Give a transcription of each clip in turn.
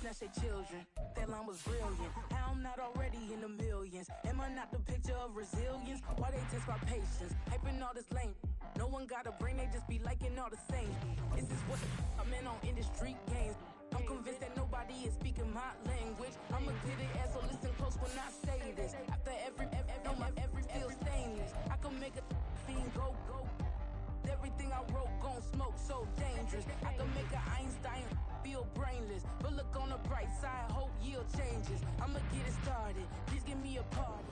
snatch their children. That line was brilliant. How I'm not already in the millions. Am I not the picture of resilience? Why they test my patience? Hyping all this lame. No one got a brain, they just be liking all the same. This is what I'm in on industry games. I'm convinced that nobody is speaking my language. I'ma get it as so listen close when I say this. After every feel stainless. I can make a scene go. Everything I wrote gon' smoke so dangerous. I can make an Einstein feel brainless. But look on the bright side, hope yield changes. I'ma get it started, please give me a part.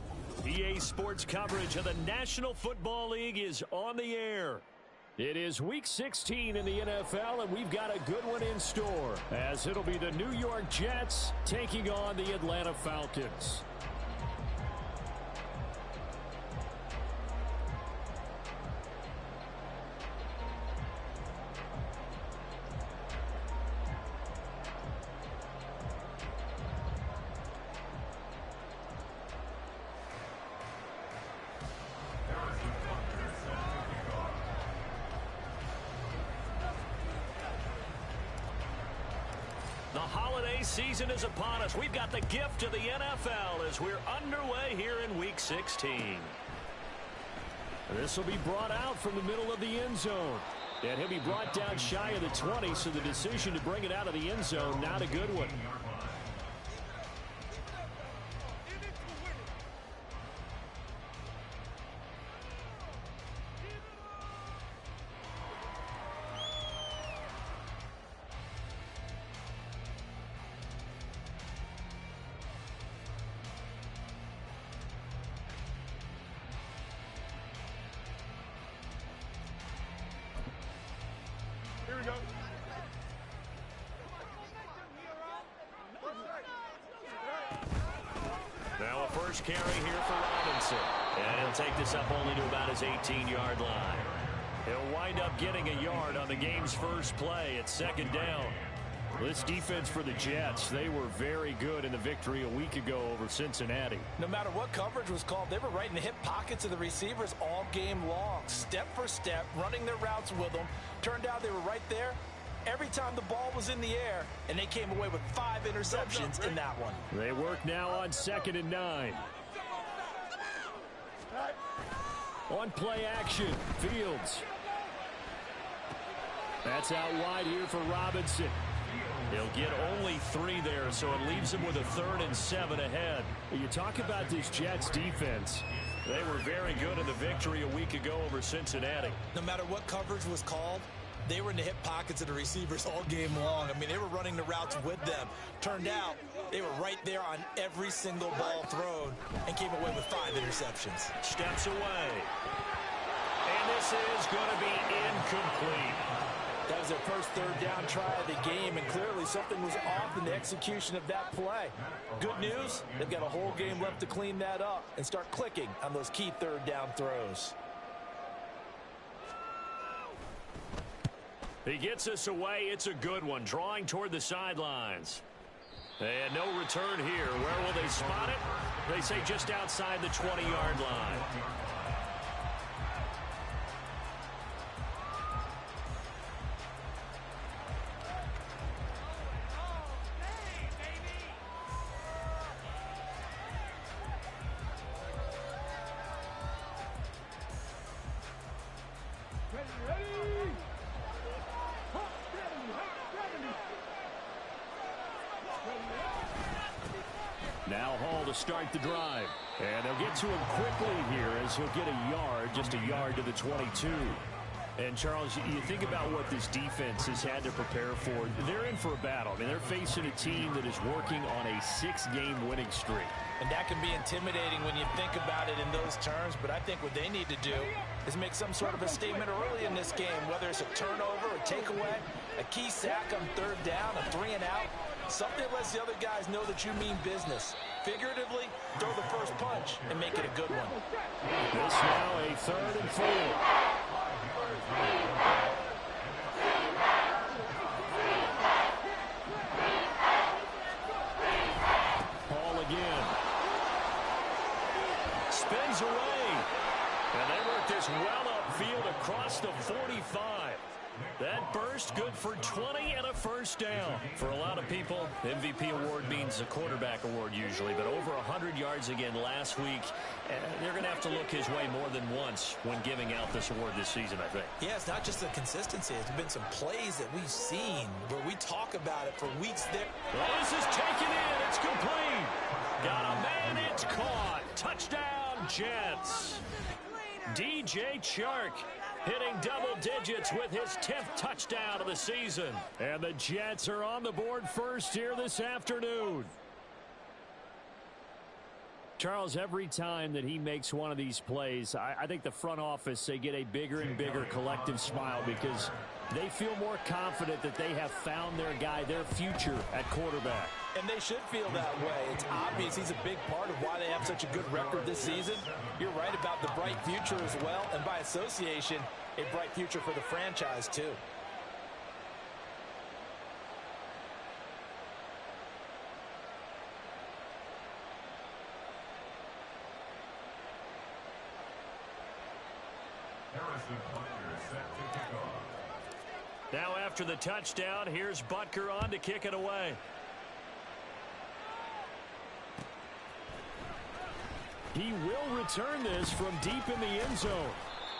EA Sports coverage of the National Football League is on the air. It is Week 16 in the NFL, and we've got a good one in store, as it'll be the New York Jets taking on the Atlanta Falcons. The holiday season is upon us. We've got the gift of the NFL as we're underway here in Week 16. This will be brought out from the middle of the end zone. And he'll be brought down shy of the 20, so the decision to bring it out of the end zone, not a good one. Here we go. Now a first carry here for Robinson. And he'll take this up only to about his 18-yard line. He'll wind up getting a yard on the game's first play at second down. This defense for the Jets, they were very good in the victory a week ago over Cincinnati. No matter what coverage was called, they were right in the hip pockets of the receivers all game long. Step for step, running their routes with them. Turned out they were right there every time the ball was in the air, and they came away with 5 interceptions in that one. They work now on 2nd and 9. On play action, Fields. That's out wide here for Robinson. He'll get only 3 there, so it leaves him with a 3rd and 7 ahead. You talk about this Jets defense. They were very good in the victory a week ago over Cincinnati. No matter what coverage was called, they were in the hip pockets of the receivers all game long. I mean, they were running the routes with them. Turned out they were right there on every single ball thrown and came away with 5 interceptions. Steps away. And this is going to be incomplete. That was their first 3rd down try of the game, and clearly something was off in the execution of that play. Good news, they've got a whole game left to clean that up and start clicking on those key 3rd down throws. He gets us away. It's a good one, drawing toward the sidelines. And no return here. Where will they spot it? They say just outside the 20-yard line. Now Hall to start the drive. And they'll get to him quickly here as he'll get a yard, just a yard to the 22. And, Charles, you think about what this defense has had to prepare for. They're in for a battle. I mean, they're facing a team that is working on a 6-game winning streak. And that can be intimidating when you think about it in those terms. But I think what they need to do is make some sort of a statement early in this game, whether it's a turnover, a takeaway, a key sack on 3rd down, a 3 and out. Something that lets the other guys know that you mean business. Figuratively, throw the first punch and make it a good one. This now a 3rd and 4. Hall again. Spins away. And they work this well upfield across the 45. That burst good for 20 and a first down. For a lot of people, MVP award means a quarterback award usually, but over 100 yards again last week. They're going to have to look his way more than once when giving out this award this season, I think. Yeah, it's not just the consistency. It's been some plays that we've seen where we talk about it for weeks there. Well, this is taken in. It's complete. Got a man. It's caught. Touchdown, Jets. DJ Chark hitting double digits with his 10th touchdown of the season. And the Jets are on the board first here this afternoon. Charles, every time that he makes one of these plays, I think the front office, they get a bigger and bigger collective smile because they feel more confident that they have found their guy, their future at quarterback. And they should feel that way. It's obvious he's a big part of why they have such a good record this season. You're right about the bright future as well, and by association, a bright future for the franchise too. Now after the touchdown, here's Butker on to kick it away. He will return this from deep in the end zone.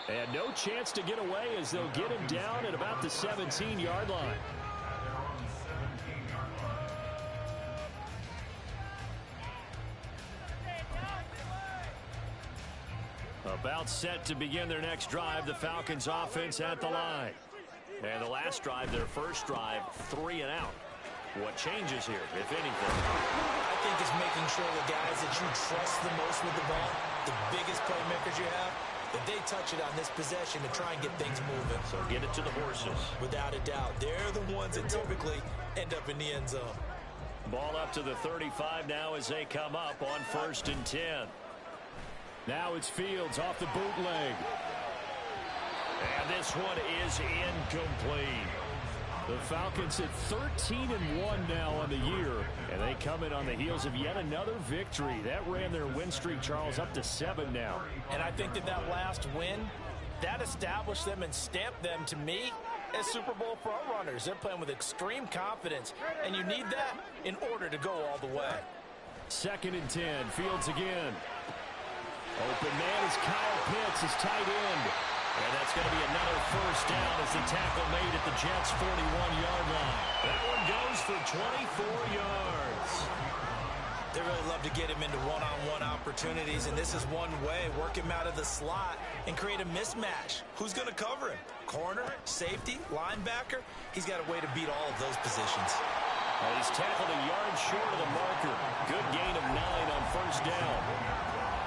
And no chance to get away as they'll get him down at about the 17-yard line. About set to begin their next drive, the Falcons offense at the line. And the last drive, their first drive, 3 and out. What changes here, if anything? I think it's making sure the guys that you trust the most with the ball, the biggest playmakers you have, that they touch it on this possession to try and get things moving. So get it to the horses. Without a doubt. They're the ones that typically end up in the end zone. Ball up to the 35 now as they come up on 1st and 10. Now it's Fields off the bootleg. And this one is incomplete. The Falcons at 13-1 now on the year, and they come in on the heels of yet another victory. That ran their win streak, Charles, up to 7 now. And I think that last win, that established them and stamped them, to me, as Super Bowl frontrunners. They're playing with extreme confidence, and you need that in order to go all the way. 2nd and 10, Fields again. Open man is Kyle Pitts, his tight end. And that's going to be another first down as the tackle made at the Jets' 41-yard line. That one goes for 24 yards. They really love to get him into one-on-one opportunities, and this is one way. Work him out of the slot and create a mismatch. Who's going to cover him? Corner, safety, linebacker? He's got a way to beat all of those positions. Well, he's tackled a yard short of the marker. Good gain of 9 on first down.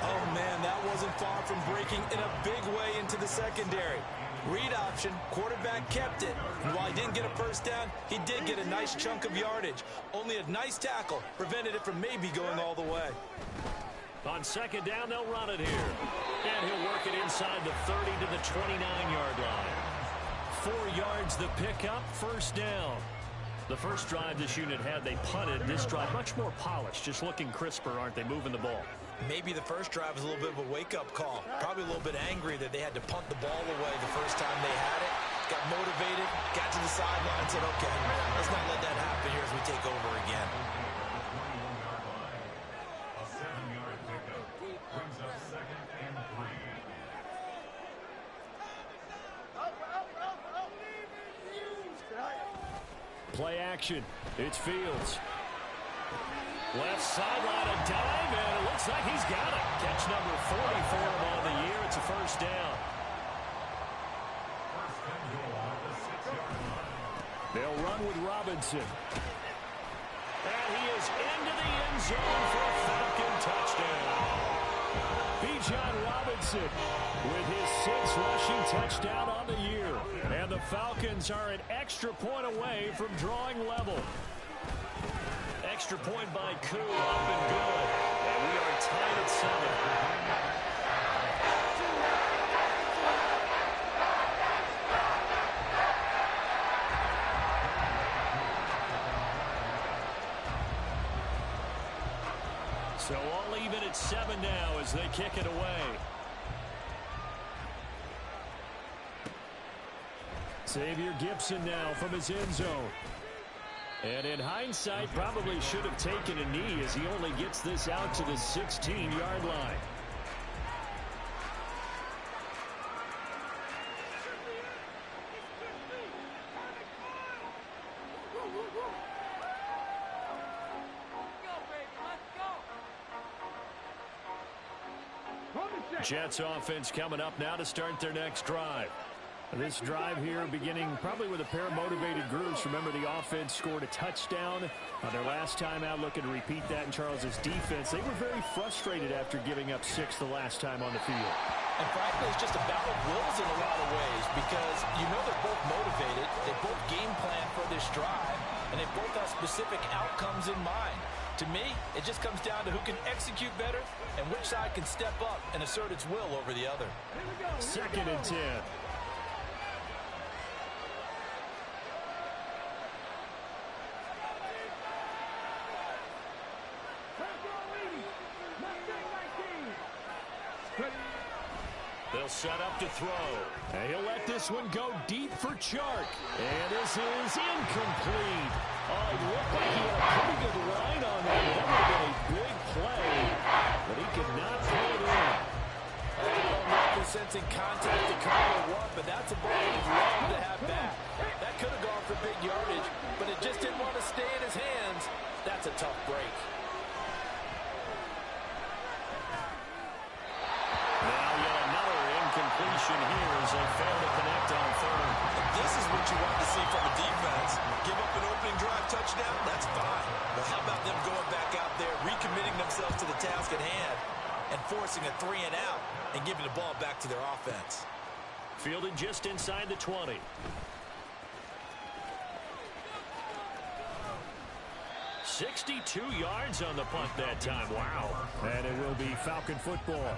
Oh, man, that wasn't far from breaking in a big way into the secondary. Read option, quarterback kept it. And while he didn't get a first down, he did get a nice chunk of yardage. Only a nice tackle prevented it from maybe going all the way. On 2nd down, they'll run it here. And he'll work it inside the 30 to the 29-yard line. 4 yards the pickup, first down. The first drive this unit had, they punted. This drive, much more polished, just looking crisper, aren't they, moving the ball? Maybe the first drive was a little bit of a wake-up call. Probably a little bit angry that they had to punt the ball away the first time they had it. Got motivated, got to the sideline, said, okay, let's not let that happen here as we take over again. A 7-yard pickup brings up 2nd and 3. Play action. It's Fields. Left sideline, a dive, and it looks like he's got it. Catch number 40 for him on the year. It's a first down. They'll run with Robinson. And he is into the end zone for a Falcon touchdown. Bijan Robinson with his 6th rushing touchdown on the year. And the Falcons are an extra point away from drawing level. Extra point by Koo, up and good. And we are tied at 7. So all even at 7 now as they kick it away. Xavier Gibson now from his end zone. And in hindsight, probably should have taken a knee as he only gets this out to the 16-yard line. Jets offense coming up now to start their next drive. This drive here beginning probably with a pair of motivated groups. Remember, the offense scored a touchdown on their last time out. Looking to repeat that in Charles's defense. They were very frustrated after giving up 6 the last time on the field. And frankly, it's just a battle of wills in a lot of ways because you know they're both motivated. They both game plan for this drive, and they both have specific outcomes in mind. To me, it just comes down to who can execute better and which side can step up and assert its will over the other. 2nd and 10. They'll set up to throw. And he'll let this one go deep for Chark. And this is incomplete. Oh, it looked like he had a pretty good line on that. That would have been a big play, but he could not throw it in. I don't know if they're sensing contact to come or what, but that's a ball he'd love to have back. That could have gone for big yardage, but it just didn't want to stay in his hands. That's a tough break. Completion here as they fail to connect on 3rd. This is what you want to see from a defense. Give up an opening drive touchdown, that's fine. But how about them going back out there, recommitting themselves to the task at hand, and forcing a 3 and out, and giving the ball back to their offense. Fielded just inside the 20. "62 yards on the punt that time. Wow. And it will be Falcon football.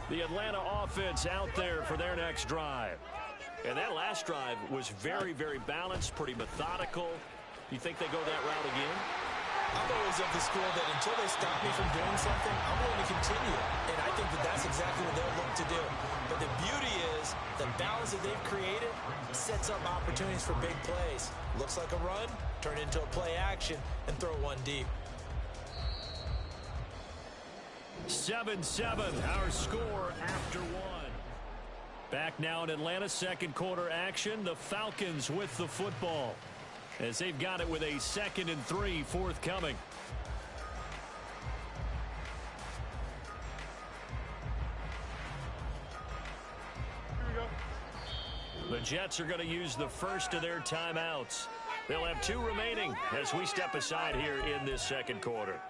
The Atlanta offense out there for their next drive. And that last drive was very, very balanced, pretty methodical. You think they go that route again? I'm always of the school that until they stop me from doing something, I'm going to continue. And I think that that's exactly what they'll look to do. But the beauty is the balance that they've created sets up opportunities for big plays. Looks like a run, turn into a play action, and throw one deep. 7-7, our score after 1. Back now in Atlanta, 2nd quarter action. The Falcons with the football as they've got it with a 2nd and 3 forthcoming. The Jets are going to use the first of their timeouts. They'll have 2 remaining as we step aside here in this 2nd quarter.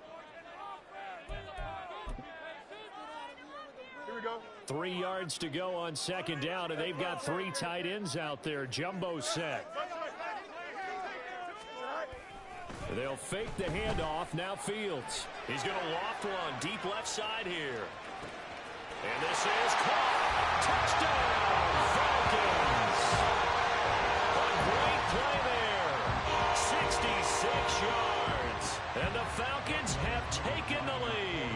3 yards to go on 2nd down, and they've got 3 tight ends out there. Jumbo set. They'll fake the handoff. Now Fields. He's going to loft one deep left side here. And this is caught. Touchdown, Falcons. A great play there. 66 yards. And the Falcons have taken the lead.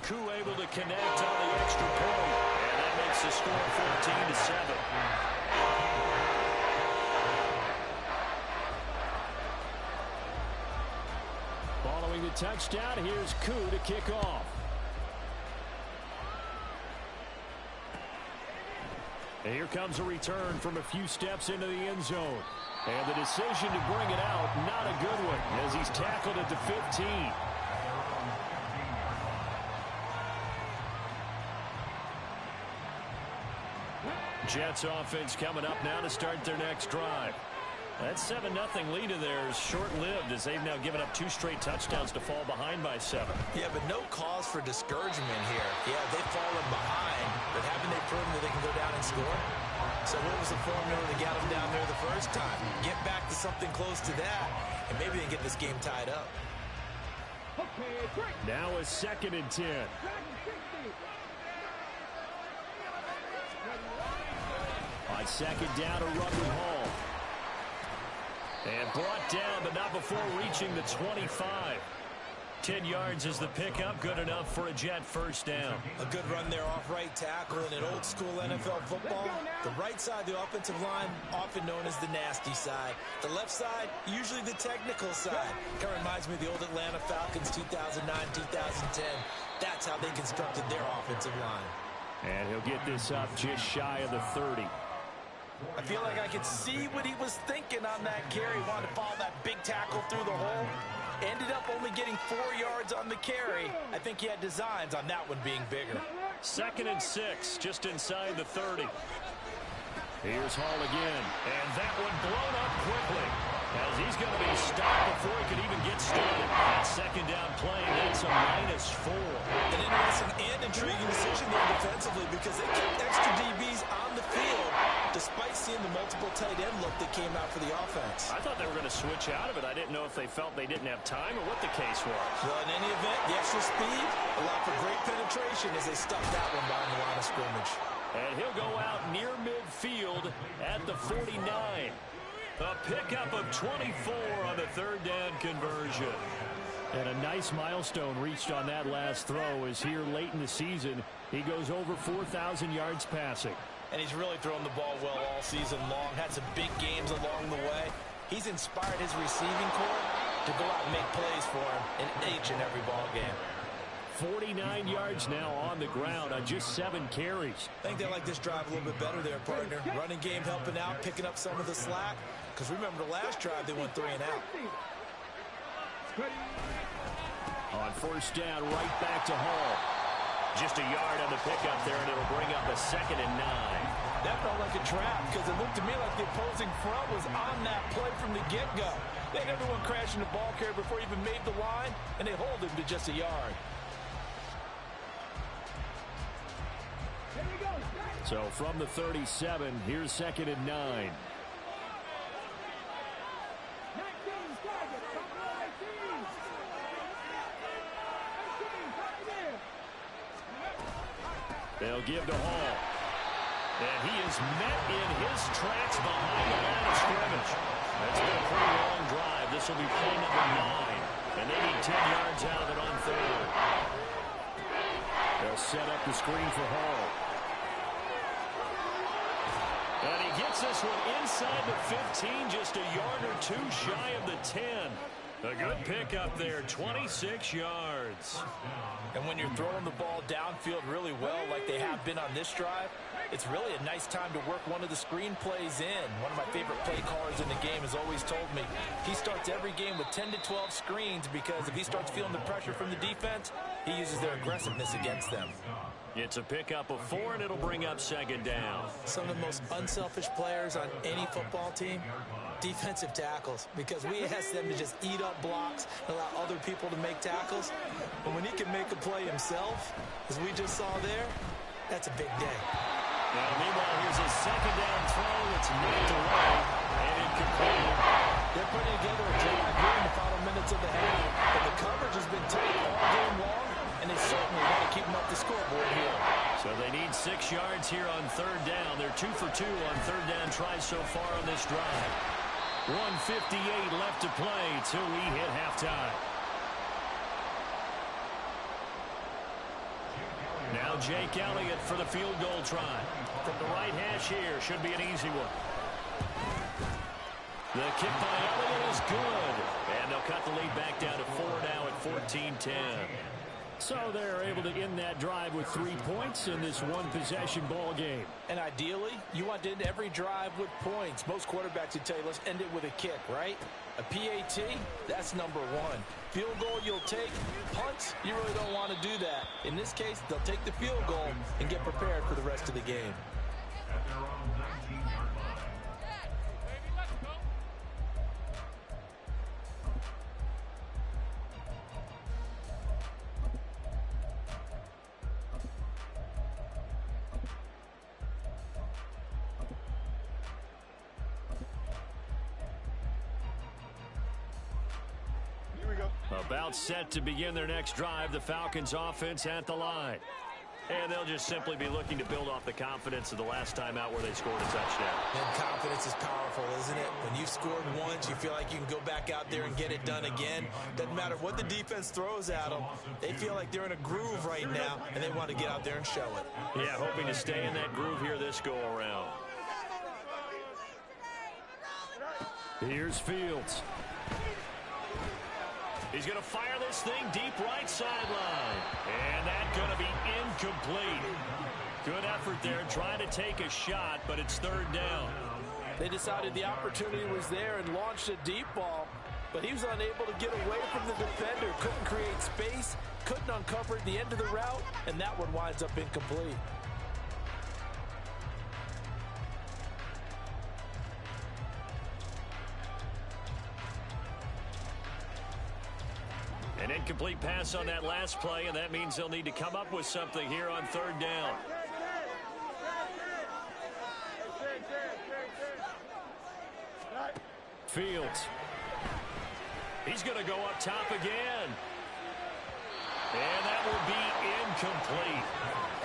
Koo able to connect on the extra point. And that makes the score 14-7. Following the touchdown, here's Koo to kick off. And here comes a return from a few steps into the end zone. And the decision to bring it out, not a good one, as he's tackled at the 15. Jets offense coming up now to start their next drive. That 7-0 lead of theirs short-lived as they've now given up 2 straight touchdowns to fall behind by 7. Yeah, but no cause for discouragement here. Yeah, they've fallen behind, but haven't they proven that they can go down and score? So what was the formula that got them down there the first time? Get back to something close to that, and maybe they can get this game tied up. Now a 2nd and 10. On 2nd down to Ruckert Hall. And brought down, but not before reaching the 25. 10 yards is the pickup, good enough for a Jet first down. A good run there off right tackle in an old-school NFL football. The right side of the offensive line, often known as the nasty side. The left side, usually the technical side. Kind of reminds me of the old Atlanta Falcons 2009-2010. That's how they constructed their offensive line. And he'll get this up just shy of the 30. I feel like I could see what he was thinking on that carry. Wanted to follow that big tackle through the hole. Ended up only getting 4 yards on the carry. I think he had designs on that one being bigger. 2nd and 6, just inside the 30. Here's Hall again, and that one blown up quickly, as he's going to be stopped before he could even get started. That 2nd down play, that's a -4. An interesting and intriguing decision there defensively, because they kept extra DBs on the field despite seeing the multiple tight end look that came out for the offense. I thought they were going to switch out of it. I didn't know if they felt they didn't have time or what the case was. Well, in any event, the extra speed allowed for great penetration as they stuffed that one behind the line of scrimmage. And he'll go out near midfield at the 49. A pickup of 24 on the 3rd down conversion. And a nice milestone reached on that last throw, as here late in the season, he goes over 4,000 yards passing. And he's really thrown the ball well all season long. Had some big games along the way. He's inspired his receiving corps to go out and make plays for him in each and every ball game. 49 yards now on the ground on just 7 carries. I think they like this drive a little bit better there, partner. Running game helping out, picking up some of the slack. Because remember the last drive, they went 3 and out. On 1st down, right back to Hall. Just a yard on the pickup there, and it'll bring up a 2nd and 9. That felt like a trap, because it looked to me like the opposing front was on that play from the get-go. They had everyone crashing the ball carrier before he even made the line, and they hold him to just a yard. So from the 37, here's 2nd and 9. They'll give to Hall. And he is met in his tracks behind the line of scrimmage. That's been a pretty long drive. This will be play number 9. And they need 10 yards out of it on 3rd. They'll set up the screen for Hall. And he gets this one inside the 15, just a yard or 2 shy of the 10. A good pickup there, 26 yards. And when you're throwing the ball downfield really well like they have been on this drive, it's really a nice time to work one of the screen plays in. One of my favorite play callers in the game has always told me he starts every game with 10 to 12 screens, because if he starts feeling the pressure from the defense, he uses their aggressiveness against them. It's a pickup of 4, and it'll bring up 2nd down. Some of the most unselfish players on any football team, defensive tackles, because we ask them to just eat up blocks and allow other people to make tackles. But when he can make a play himself, as we just saw there, that's a big day. Now, meanwhile, here's a 2nd down throw. It's knocked away and incomplete. They're putting together a drive here in the final minutes of the half, but the coverage has been tight all game long, and they certainly want to keep them up the scoreboard here. So they need 6 yards here on 3rd down. They're 2 for 2 on 3rd down tries so far on this drive. 1:58 left to play till we hit halftime. Now Jake Elliott for the field goal try. From the right hash here, should be an easy one. The kick by Elliott is good. And they'll cut the lead back down to 4 now at 14-10. So they're able to end that drive with 3 points in this one-possession ball game. And ideally, you want to end every drive with points. Most quarterbacks would tell you, let's end it with a kick, right? A PAT, that's number 1. Field goal you'll take. Punts, you really don't want to do that. In this case, they'll take the field goal and get prepared for the rest of the game. At their own 19-yard line. About set to begin their next drive, the Falcons offense at the line. And they'll just simply be looking to build off the confidence of the last time out where they scored a touchdown. And confidence is powerful, isn't it? When you've scored once, you feel like you can go back out there and get it done again. Doesn't matter what the defense throws at them. They feel like they're in a groove right now, and they want to get out there and show it. Yeah, hoping to stay in that groove here this go-around. Here's Fields. He's going to fire this thing deep right sideline. And that's going to be incomplete. Good effort there trying to take a shot, but it's third down. They decided the opportunity was there and launched a deep ball, but he was unable to get away from the defender. Couldn't create space, couldn't uncover the end of the route, and that one winds up incomplete. An incomplete pass on that last play, and that means they'll need to come up with something here on third down. Fields. He's going to go up top again. And that will be incomplete.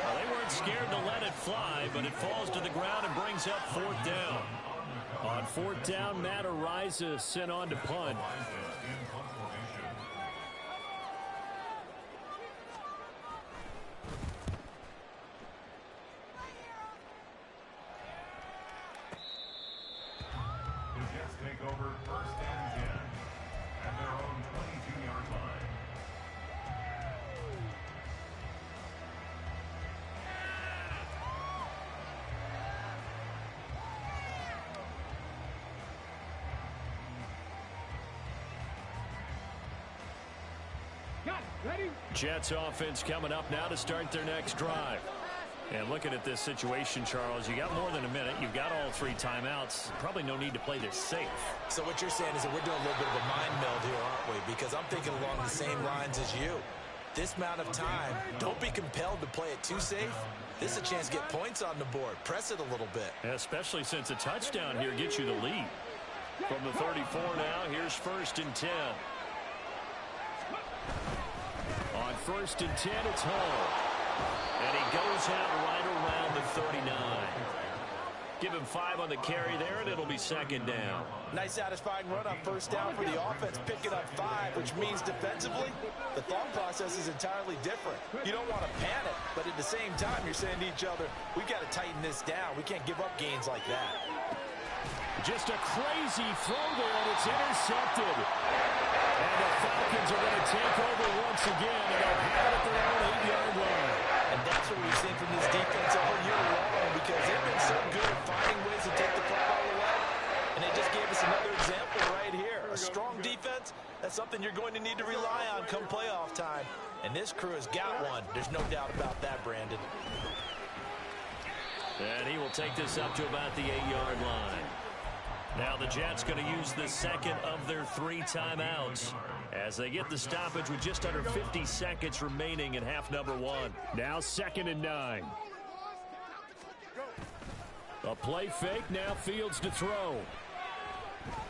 Well, they weren't scared to let it fly, but it falls to the ground and brings up fourth down. On fourth down, Matt Ariza sent on to punt. Take over first and 10 at their own 22-yard line. Jets offense coming up now to start their next drive. And looking at this situation, Charles, you got more than a minute. You've got all three timeouts. Probably no need to play this safe. So what you're saying is that we're doing a little bit of a mind meld here, aren't we? Because I'm thinking along the same lines as you. This amount of time, don't be compelled to play it too safe. This is a chance to get points on the board. Press it a little bit. Especially since a touchdown here gets you the lead. From the 34 now, here's first and 10. On first and 10, it's Hall. And he goes out right around the 39. Give him 5 on the carry there, and it'll be second down. Nice satisfying run on first down for the offense, picking up 5, which means defensively, the thought process is entirely different. You don't want to panic, but at the same time, you're saying to each other, we've got to tighten this down. We can't give up gains like that. Just a crazy throw there, and it's intercepted. And the Falcons are going to take over once again, and they'll have it at their own 8-yard line. And that's what we've seen from this defense all year long, because they've been so good at finding ways to take the football away. And they just gave us another example right here. A strong defense, that's something you're going to need to rely on come playoff time. And this crew has got one. There's no doubt about that, Brandon. And he will take this up to about the 8-yard line. Now the Jets going to use the second of their 3 timeouts as they get the stoppage with just under 50 seconds remaining in half number 1. Now second and 9. A play fake, now Fields to throw.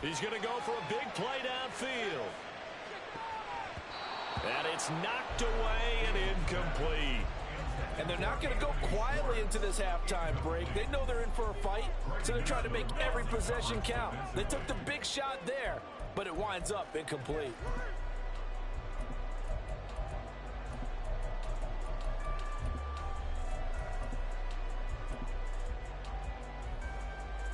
He's going to go for a big play downfield. And it's knocked away and incomplete. And they're not going to go quietly into this halftime break. They know they're in for a fight, so they're trying to make every possession count. They took the big shot there, but it winds up incomplete.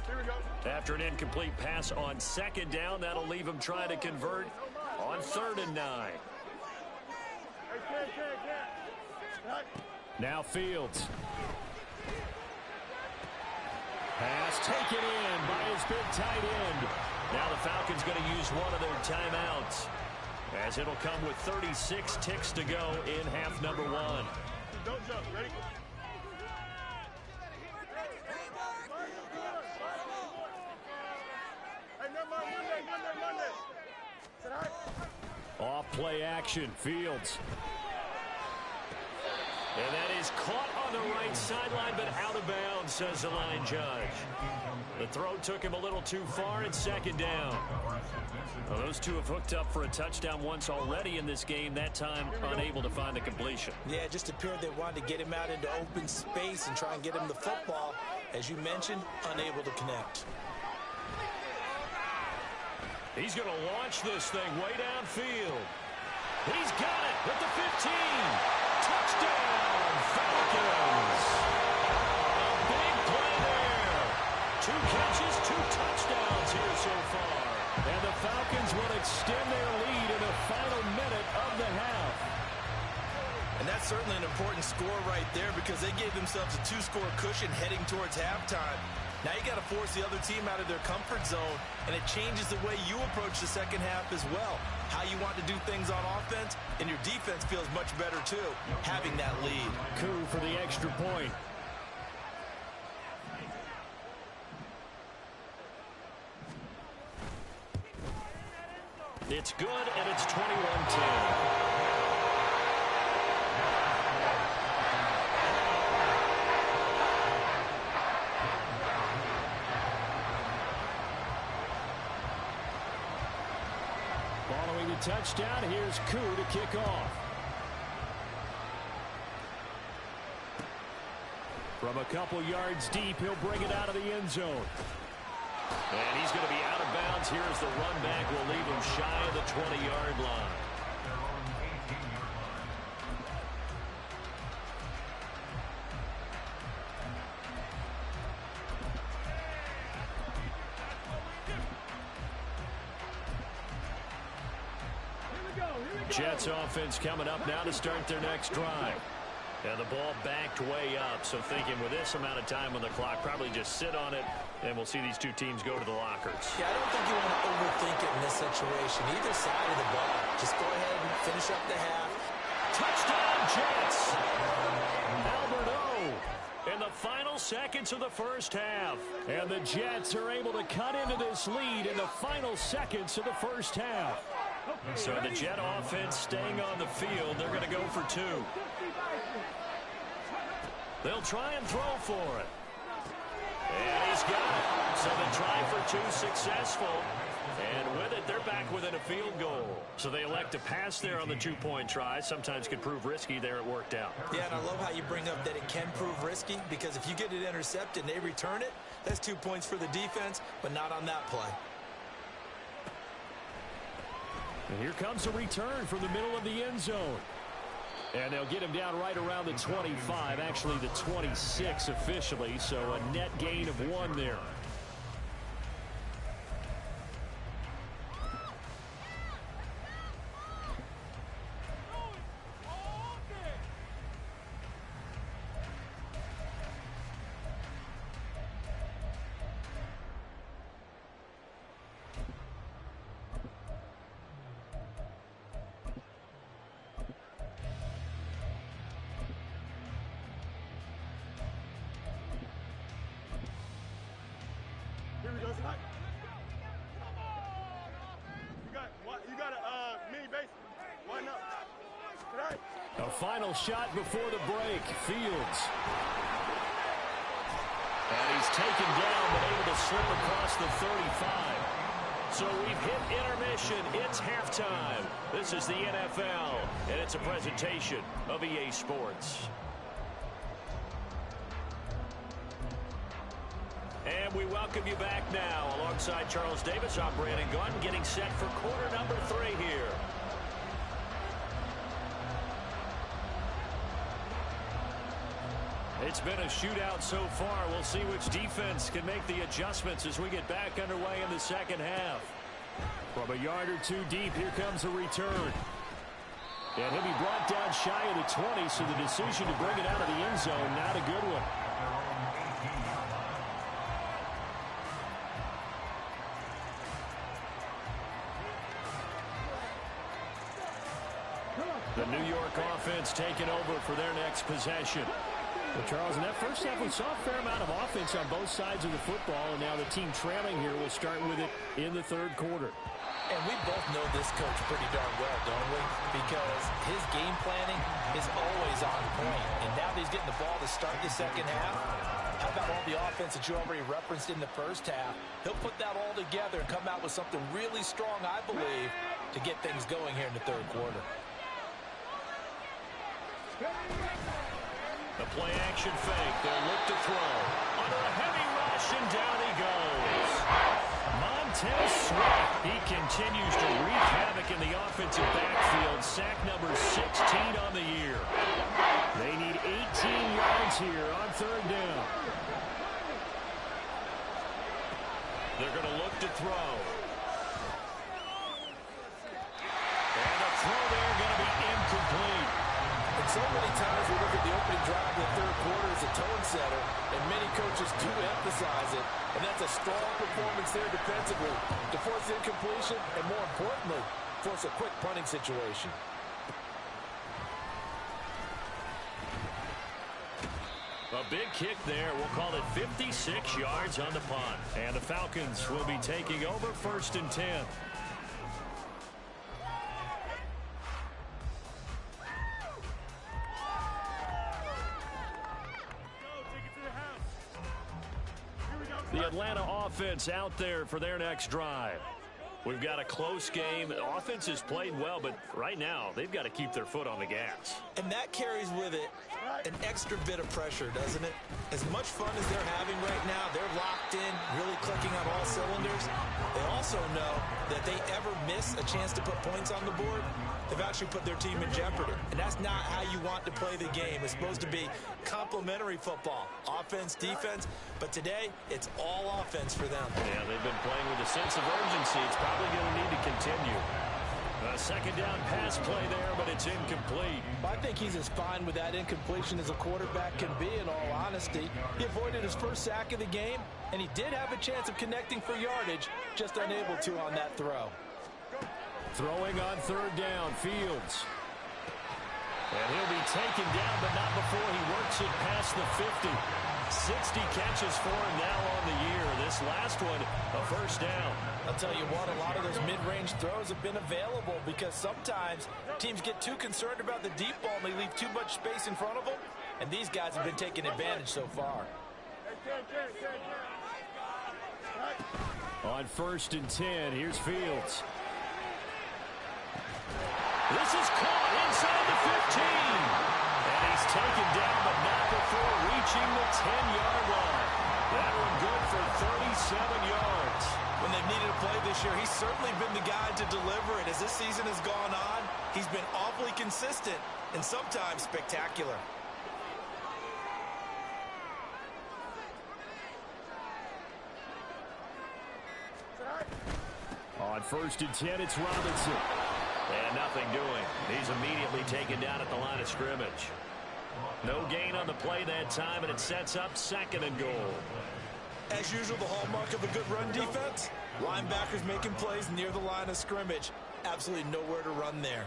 Here we go. After an incomplete pass on second down, that'll leave him trying to convert on third and 9. Now Fields. Pass taken in by his big tight end. Now the Falcons going to use one of their timeouts, as it'll come with 36 ticks to go in half number 1. Don't jump. Ready? Hey, Monday. Off play action, Fields. And that is caught on the right sideline, but out of bounds, says the line judge. The throw took him a little too far, and second down. Well, those two have hooked up for a touchdown once already in this game, that time unable to find the completion. Yeah, it just appeared they wanted to get him out into open space and try and get him the football. As you mentioned, unable to connect. He's going to launch this thing way downfield. He's got it at the 15. Touchdown, Falcons. A big play there. 2 catches, 2 touchdowns here so far. And the Falcons will extend their lead in the final minute of the half. And that's certainly an important score right there because they gave themselves a 2-score cushion heading towards halftime. Now you got to force the other team out of their comfort zone, and it changes the way you approach the second half as well. How you want to do things on offense, and your defense feels much better too, having that lead. Coup for the extra point. It's good, and it's 21-10. Following the touchdown, here's Coup to kick off. From a couple yards deep, he'll bring it out of the end zone. And he's going to be out of bounds here as the run back will leave him shy of the 20-yard line. Jets offense coming up now to start their next drive. And the ball backed way up, so thinking with this amount of time on the clock, probably just sit on it, and we'll see these two teams go to the lockers. Yeah, I don't think you want to overthink it in this situation. Either side of the ball. Just go ahead and finish up the half. Touchdown, Jets! Albert O in the final seconds of the first half. And the Jets are able to cut into this lead in the final seconds of the first half. So the Jet offense staying on the field. They're going to go for 2. They'll try and throw for it. And he's got it. So the try for 2 successful. And with it, they're back within a field goal. So they elect to pass there on the 2-point try. Sometimes could prove risky. There it worked out. Yeah, and I love how you bring up that it can prove risky, because if you get it intercepted and they return it, that's 2 points for the defense, but not on that play. And here comes a return from the middle of the end zone. And they'll get him down right around the 25, actually the 26 officially, so a net gain of 1 there. A final shot before the break. Fields. And he's taken down, but able to slip across the 35. So we've hit intermission. It's halftime. This is the NFL, and it's a presentation of EA Sports. And we welcome you back now. Alongside Charles Davis, I'm Brandon Gunn, getting set for quarter number 3 here. It's been a shootout so far. We'll see which defense can make the adjustments as we get back underway in the second half. From a yard or 2 deep, here comes a return. And he'll be brought down shy of the 20, so the decision to bring it out of the end zone, not a good one. The New York offense taking over for their next possession. Well, Charles, in that first half, we saw a fair amount of offense on both sides of the football, and now the team trailing here will start with it in the third quarter. And we both know this coach pretty darn well, don't we? Because his game planning is always on point. And now that he's getting the ball to start the second half, how about all the offense that you already referenced in the first half? He'll put that all together and come out with something really strong, I believe, to get things going here in the third quarter. The play action fake. They'll look to throw. Under a heavy rush, and down he goes. Montez Sweat. He continues to wreak havoc in the offensive backfield. Sack number 16 on the year. They need 18 yards here on third down. They're going to look to throw. And the throw there going to be incomplete. And so many times we look at the opening drive in the third quarter as a tone setter, and many coaches do emphasize it. And that's a strong performance there defensively to force incompletion and, more importantly, force a quick punting situation. A big kick there. We'll call it 56 yards on the punt. And the Falcons will be taking over 1st and 10. The Atlanta offense out there for their next drive. We've got a close game. The offense has played well, but right now they've got to keep their foot on the gas. And that carries with it an extra bit of pressure, doesn't it? As much fun as they're having right now, they're locked in, really clicking on all cylinders. They also know that they ever miss a chance to put points on the board, they've actually put their team in jeopardy. And that's not how you want to play the game. It's supposed to be complementary football, offense, defense. But today, it's all offense for them. Yeah, they've been playing with a sense of urgency. It's probably going to need to continue. A second down pass play there, but it's incomplete. I think he's as fine with that incompletion as a quarterback can be, in all honesty. He avoided his first sack of the game, and he did have a chance of connecting for yardage, just unable to on that throw. Throwing on third down, Fields. And he'll be taken down, but not before he works it past the 50. 60 catches for him now on the year. This last one, a first down. I'll tell you what, a lot of those mid-range throws have been available because sometimes teams get too concerned about the deep ball and they leave too much space in front of them, and these guys have been taking advantage so far. On 1st and 10, here's Fields. This is caught inside the 15. And he's taken down, but not before reaching the 10-yard line. That one good for 37 yards. When they've needed a play this year, he's certainly been the guy to deliver it. As this season has gone on, he's been awfully consistent and sometimes spectacular. On 1st and 10, it's Robinson. And nothing doing. He's immediately taken down at the line of scrimmage. No gain on the play that time, and it sets up 2nd and goal. As usual, the hallmark of a good run defense, linebackers making plays near the line of scrimmage. Absolutely nowhere to run there.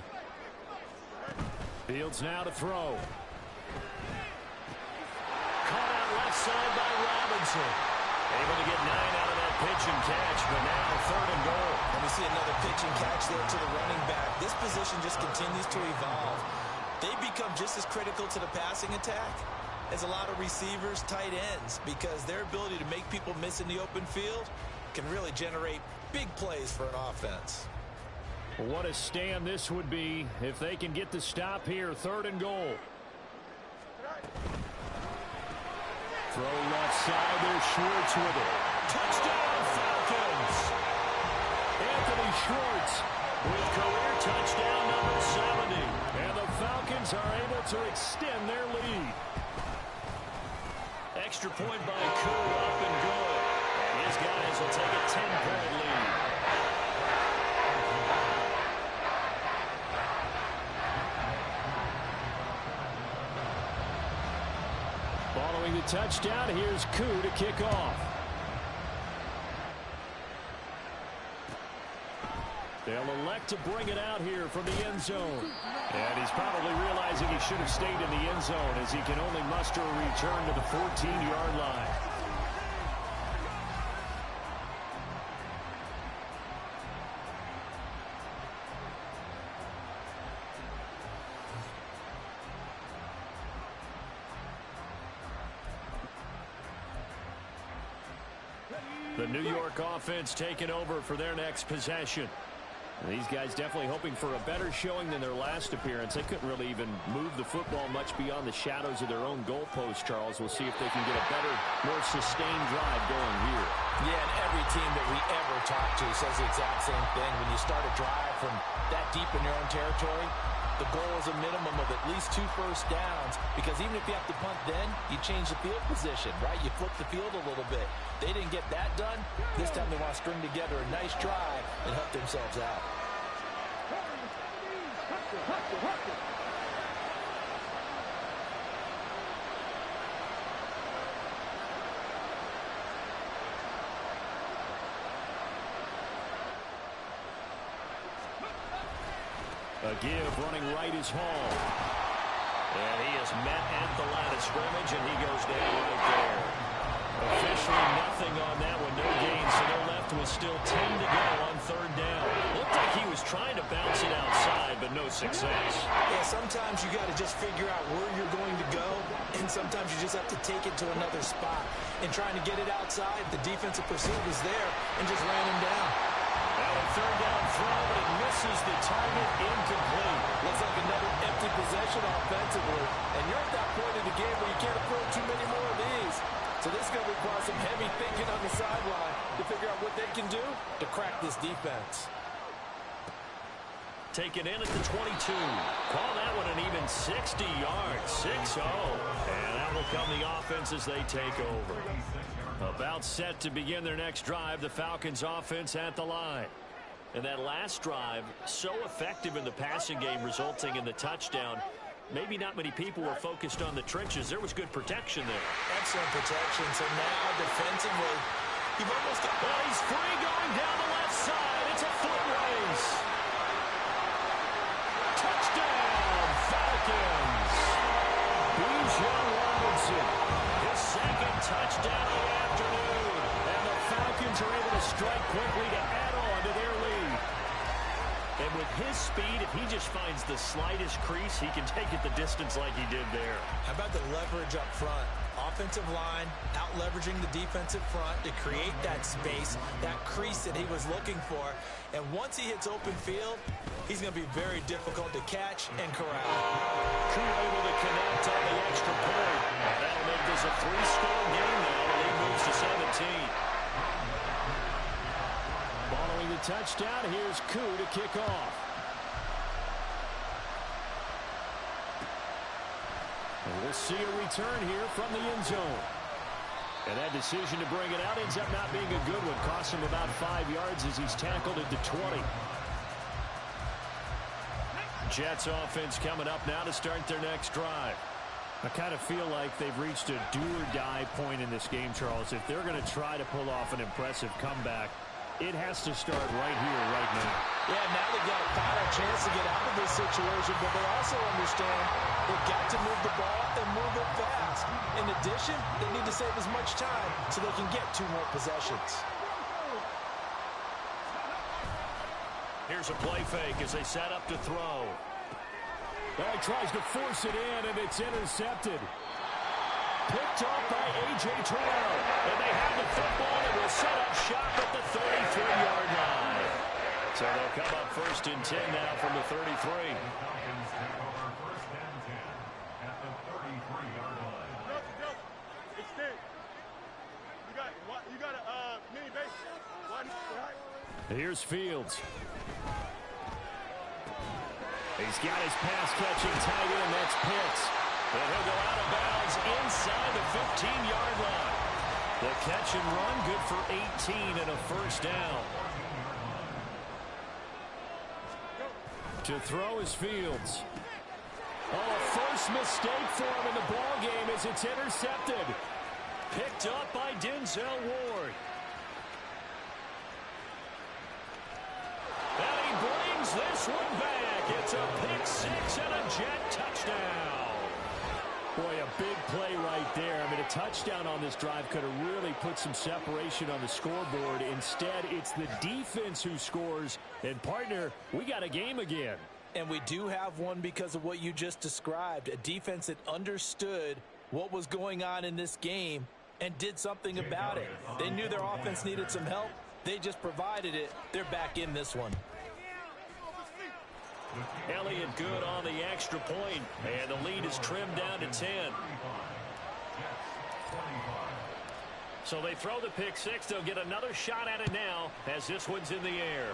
Fields now to throw. Caught out left side by Robinson. Able to get 9 out of that pitch and catch, but now 3rd and goal. And we see another pitch and catch there to the running back. This position just continues to evolve. They become just as critical to the passing attack as a lot of receivers, tight ends, because their ability to make people miss in the open field can really generate big plays for an offense. What a stand this would be if they can get the stop here. 3rd and goal. Throw left side. There's Schwartz with it. Touchdown, Falcons! Anthony Schwartz with career touchdown number 70. And the Falcons are able to extend their lead. Extra point by Koo, up and good. And his guys will take a 10-point lead. Following the touchdown, here's Koo to kick off. They'll elect to bring it out here from the end zone. And he's probably realizing he should have stayed in the end zone as he can only muster a return to the 14-yard line. The New York offense taking over for their next possession. And these guys definitely hoping for a better showing than their last appearance. They couldn't really even move the football much beyond the shadows of their own goalpost, Charles. We'll see if they can get a better, more sustained drive going here. Yeah, and every team that we ever talk to says the exact same thing. When you start a drive from that deep in your own territory, the goal is a minimum of at least 2 first downs, because even if you have to punt then, you change the field position, right? You flip the field a little bit. They didn't get that done. This time they want to string together a nice drive and help themselves out. A give running right is Hall. And he is met at the line of scrimmage, and he goes down right there. Officially nothing on that one, no gain, so they're left with still 10 to go on 3rd down. Looked like he was trying to bounce it outside, but no success. Yeah, sometimes you got to just figure out where you're going to go, and sometimes you just have to take it to another spot. And trying to get it outside, the defensive pursuit was there and just ran him down. Now a 3rd down throw, but it misses the target, incomplete. Looks like another empty possession offensively. And you're at that point in the game where you can't afford too many more of these. So this is going to require some heavy thinking on the sideline to figure out what they can do to crack this defense. Taken in at the 22. Call that one an even 60 yards. 6-0. And that will come the offense as they take over. About set to begin their next drive, the Falcons offense at the line. And that last drive, so effective in the passing game, resulting in the touchdown. Maybe not many people were focused on the trenches. There was good protection there. Excellent protection. So now defensively, you've almost got... Well, he's free going down the left side. It's a foot race. Touchdown, Falcons. Bijan Robinson, his 2nd touchdown of the afternoon. And the Falcons are able to strike quickly to add on to their lead. And with his speed, if he just finds the slightest crease, he can take it the distance like he did there. How about the leverage up front? Offensive line out-leveraging the defensive front to create that space, that crease that he was looking for. And once he hits open field, he's going to be very difficult to catch and corral. Crew able to connect on the extra point. That'll make this a 3-score game now. The lead moves to 17. Following the touchdown, here's Koo to kick off. And we'll see a return here from the end zone. And that decision to bring it out ends up not being a good one. Costs him about 5 yards as he's tackled at the 20. Jets offense coming up now to start their next drive. I kind of feel like they've reached a do-or-die point in this game, Charles. If they're going to try to pull off an impressive comeback, it has to start right here, right now. Yeah, now they've got a final chance to get out of this situation, but they also understand they've got to move the ball and move it fast. In addition, they need to save as much time so they can get 2 more possessions. Here's a play fake as they set up to throw. Well, he tries to force it in, and it's intercepted. Picked off by A.J. Terrell. And they have the football and will set up shop at the 33-yard line. So they'll come up 1st and 10 now from the 33. Falcons take over 1st and 10 at the 33-yard line. Extend. You got a mini base. Here's Fields. He's got his pass-catching tight end. That's Pitts. And he'll go out of bounds inside the 15-yard line. The catch and run, good for 18 and a 1st down. To throw is Fields. Oh, a first mistake for him in the ball game as it's intercepted. Picked up by Denzel Ward. And he brings this one back. It's a pick 6 and a Jet touchdown. Boy, a big play right there. I mean, a touchdown on this drive could have really put some separation on the scoreboard. Instead, it's the defense who scores. And, partner, we got a game again. And we do have one because of what you just described. A defense that understood what was going on in this game and did something about it. They knew their offense needed some help. They just provided it. They're back in this one. Elliott good on the extra point, and the lead is trimmed down to 10. So they throw the pick six. They'll get another shot at it now as this one's in the air.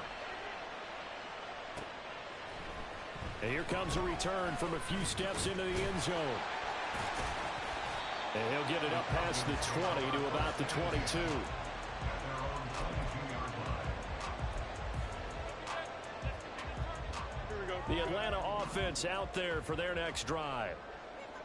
And here comes a return from a few steps into the end zone. And he'll get it up past the 20 to about the 22. The Atlanta offense out there for their next drive.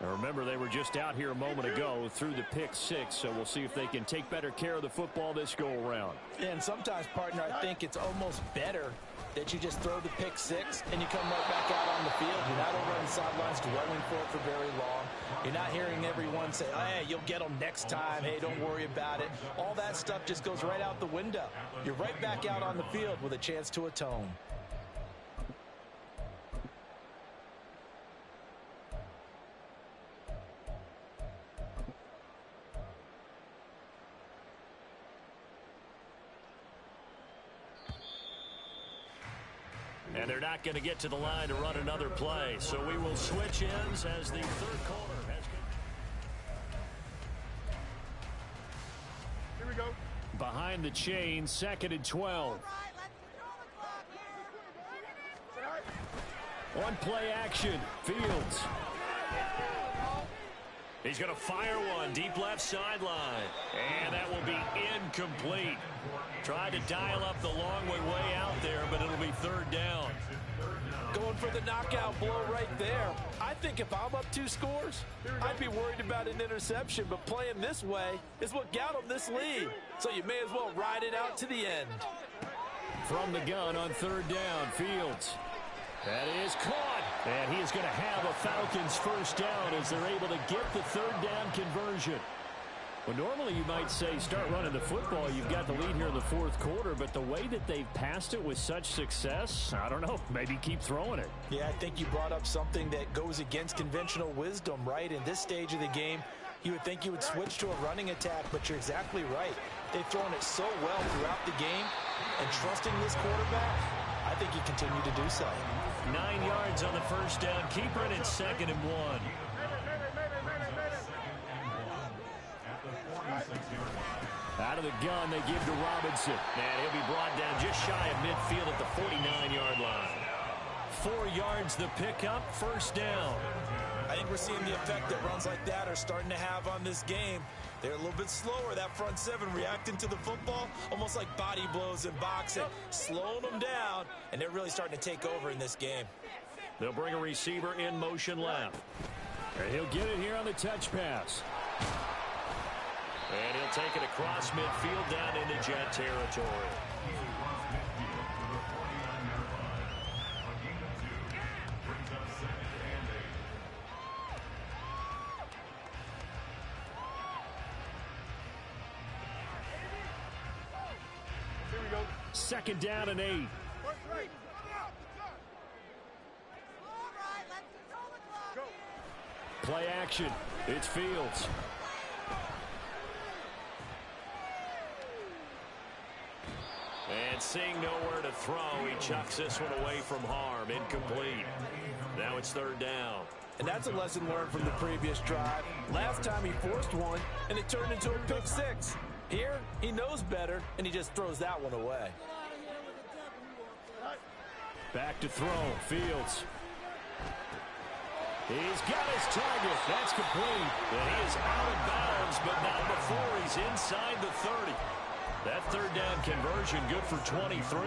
Now remember, they were just out here a moment ago through the pick six, so we'll see if they can take better care of the football this go-around. And sometimes, partner, I think it's almost better that you just throw the pick six and you come right back out on the field. You're not over on the sidelines dwelling for very long. You're not hearing everyone say, hey, you'll get them next time. Hey, don't worry about it. All that stuff just goes right out the window. You're right back out on the field with a chance to atone. And they're not going to get to the line to run another play. So we will switch ends as the third quarter has Here we go. behind the chain, 2nd and 12. On play action, Fields. He's going to fire one deep left sideline. And that will be incomplete. Tried to dial up the long way out there, but it'll be third down. Going for the knockout blow right there. I think if I'm up 2 scores, I'd be worried about an interception, but playing this way is what got him this lead. So you may as well ride it out to the end. From the gun on third down, Fields. That is caught. And he is going to have a Falcons first down as they're able to get the third down conversion. Well, normally you might say start running the football. You've got the lead here in the fourth quarter, but the way that they've passed it with such success, I don't know, maybe keep throwing it. Yeah, I think you brought up something that goes against conventional wisdom, right? In this stage of the game, you would think you would switch to a running attack, but you're exactly right. They've thrown it so well throughout the game, and trusting this quarterback, I think you continue to do so. 9 yards on the first down. Keeper it at 2nd and 1. Out of the gun, they give to Robinson. And he'll be brought down just shy of midfield at the 49-yard line. 4 yards the pickup, first down. I think we're seeing the effect that runs like that are starting to have on this game. They're a little bit slower, that front seven, reacting to the football, almost like body blows in boxing, slowing them down, and they're really starting to take over in this game. They'll bring a receiver in motion left. And he'll get it here on the touch pass. And he'll take it across midfield down into Jet territory. Here we go. 2nd down and 8. Play action. It's Fields. And seeing nowhere to throw, he chucks this one away from harm. Incomplete. Now it's 3rd down. And that's a lesson learned from the previous drive. Last time he forced one, and it turned into a pick six. Here, he knows better, and he just throws that one away. Back to throw. Fields. He's got his target. That's complete. And he is out of bounds, but not before he's inside the 30. That 3rd down conversion good for 23.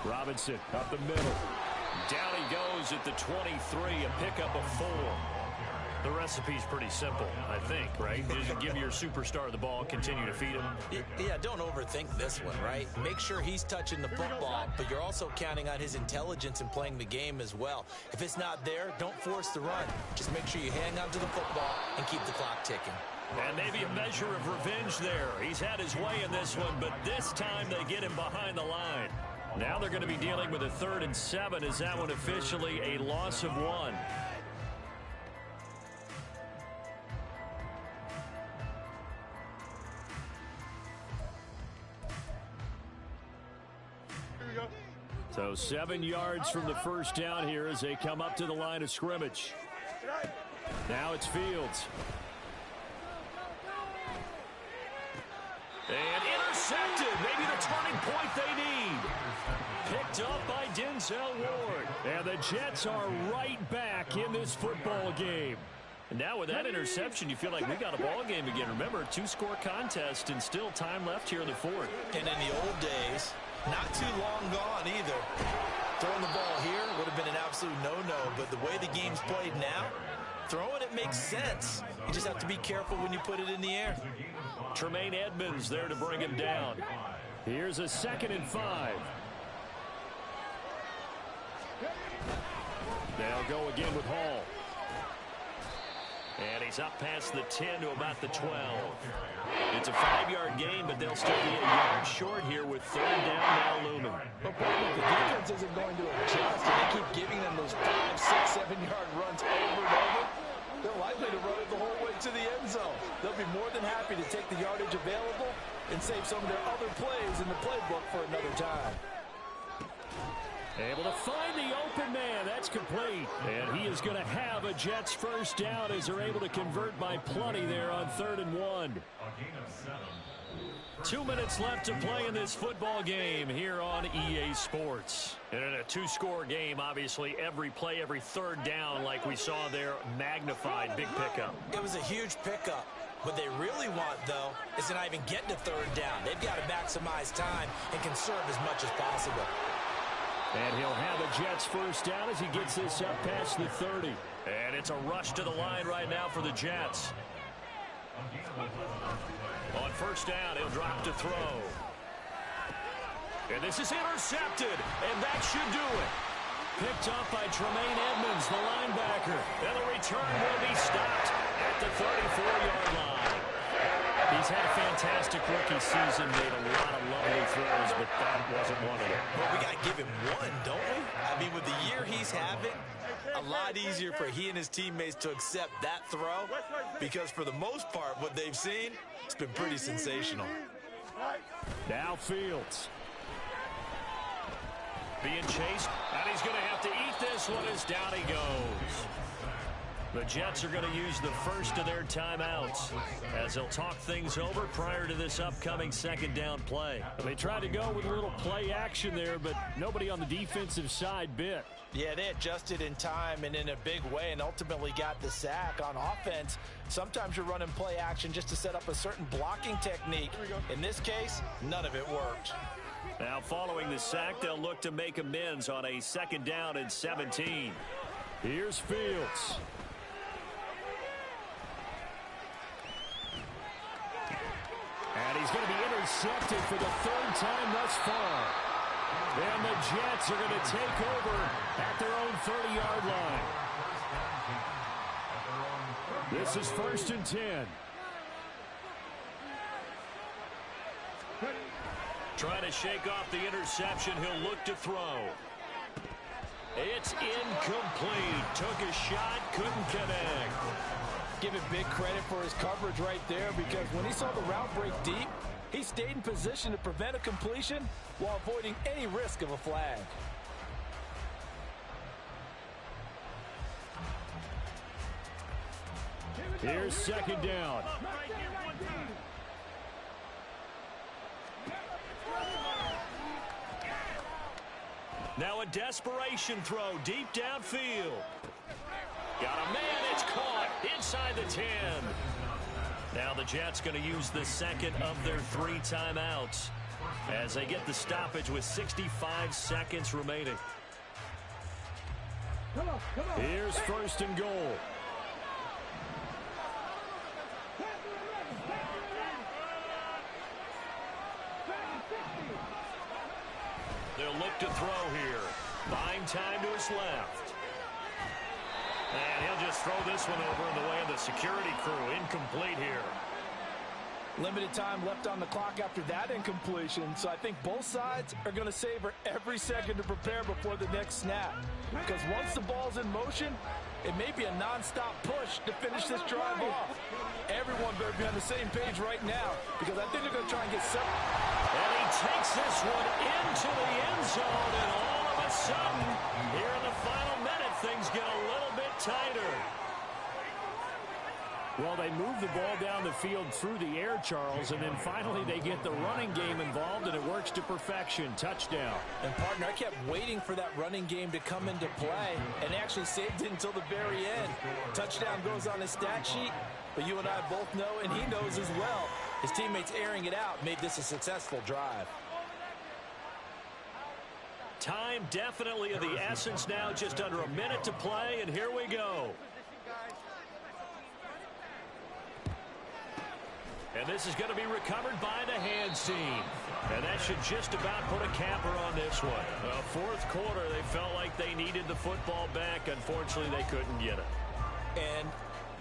Robinson up the middle. Down he goes at the 23, a pickup of 4. The recipe's pretty simple, I think, right? Just give your superstar the ball, continue to feed him. Yeah, don't overthink this one, right? Make sure he's touching the football, but you're also counting on his intelligence in playing the game as well. If it's not there, don't force the run. Just make sure you hang on to the football and keep the clock ticking. And maybe a measure of revenge there. He's had his way in this one, but this time they get him behind the line. Now they're going to be dealing with a 3rd and 7. Is that one officially a loss of 1? So 7 yards from the first down here as they come up to the line of scrimmage. Now it's Fields. And intercepted. Maybe the turning point they need. Picked up by Denzel Ward. And the Jets are right back in this football game. And now with that interception, you feel like we got a ball game again. Remember, 2-score contest and still time left here in the 4th. And in the old days, not too long gone either. Throwing the ball here would have been an absolute no-no, but the way the game's played now, throwing it makes sense. You just have to be careful when you put it in the air. Tremaine Edmonds there to bring him down. Here's a 2nd and 5. They'll go again with Hall. And he's up past the 10 to about the 12. It's a 5-yard gain, but they'll still be a yard short here with 3rd down now looming. But the defense isn't going to adjust, and they keep giving them those 5, 6, 7-yard runs over and over. They're likely to run it the whole way to the end zone. They'll be more than happy to take the yardage available and save some of their other plays in the playbook for another time. Able to find the open man. That's complete. And he is going to have a Jets first down as they're able to convert by plenty there on 3rd and 1. 2 minutes left to play in this football game here on EA Sports. And in a 2-score game, obviously, every play, every 3rd down, like we saw there, magnified. Big pickup. It was a huge pickup. What they really want, though, is to not even get to 3rd down. They've got to maximize time and conserve as much as possible. And he'll have a Jets first down as he gets this up past the 30. And it's a rush to the line right now for the Jets. On first down, he'll drop to throw. And this is intercepted, and that should do it. Picked up by Tremaine Edmonds, the linebacker. And the return will be stopped at the 34-yard line. He's had a fantastic rookie season, made a lot of lovely throws, but that wasn't one of them. Well, we got to give him one, don't we? I mean, with the year he's having, a lot easier for he and his teammates to accept that throw because for the most part, what they've seen, it's been pretty sensational. Now Fields. Being chased, and he's going to have to eat this one as down he goes. The Jets are going to use the first of their timeouts as they'll talk things over prior to this upcoming 2nd down play. They tried to go with a little play action there, but nobody on the defensive side bit. Yeah, they adjusted in time and in a big way and ultimately got the sack. On offense, sometimes you're running play action just to set up a certain blocking technique. In this case, none of it worked. Now following the sack, they'll look to make amends on a 2nd down and 17. Here's Fields. And he's going to be intercepted for the 3rd time thus far. And the Jets are going to take over at their own 30-yard line. This is 1st and 10. Trying to shake off the interception. He'll look to throw. It's incomplete. Took a shot, couldn't connect. Give it big credit for his coverage right there because when he saw the route break deep, he stayed in position to prevent a completion while avoiding any risk of a flag. Here's 2nd down. Now a desperation throw deep downfield. Got a man, it's caught inside the 10. Now the Jets going to use the 2nd of their 3 timeouts as they get the stoppage with 65 seconds remaining. Here's 1st and goal. They'll look to throw here. Buying time to his left. And he'll just throw this one over in the way of the security crew. Incomplete here. Limited time left on the clock after that incompletion, so I think both sides are going to savor every second to prepare before the next snap. Because once the ball's in motion, it may be a non-stop push to finish this drive off. Everyone better be on the same page right now, because I think they're going to try and get some. And he takes this one into the end zone, and all of a sudden, here in the final minute, things get a little bit tighter. Well, they move the ball down the field through the air, Charles, and then finally they get the running game involved, and it works to perfection. Touchdown. And, partner, I kept waiting for that running game to come into play and actually saved it until the very end. Touchdown goes on his stat sheet, but you and I both know, and he knows as well, his teammates airing it out made this a successful drive. Time definitely of the essence now, just under a minute to play, and here we go. And this is going to be recovered by the hands team. And that should just about put a capper on this one. Fourth quarter, they felt like they needed the football back. Unfortunately, they couldn't get it. And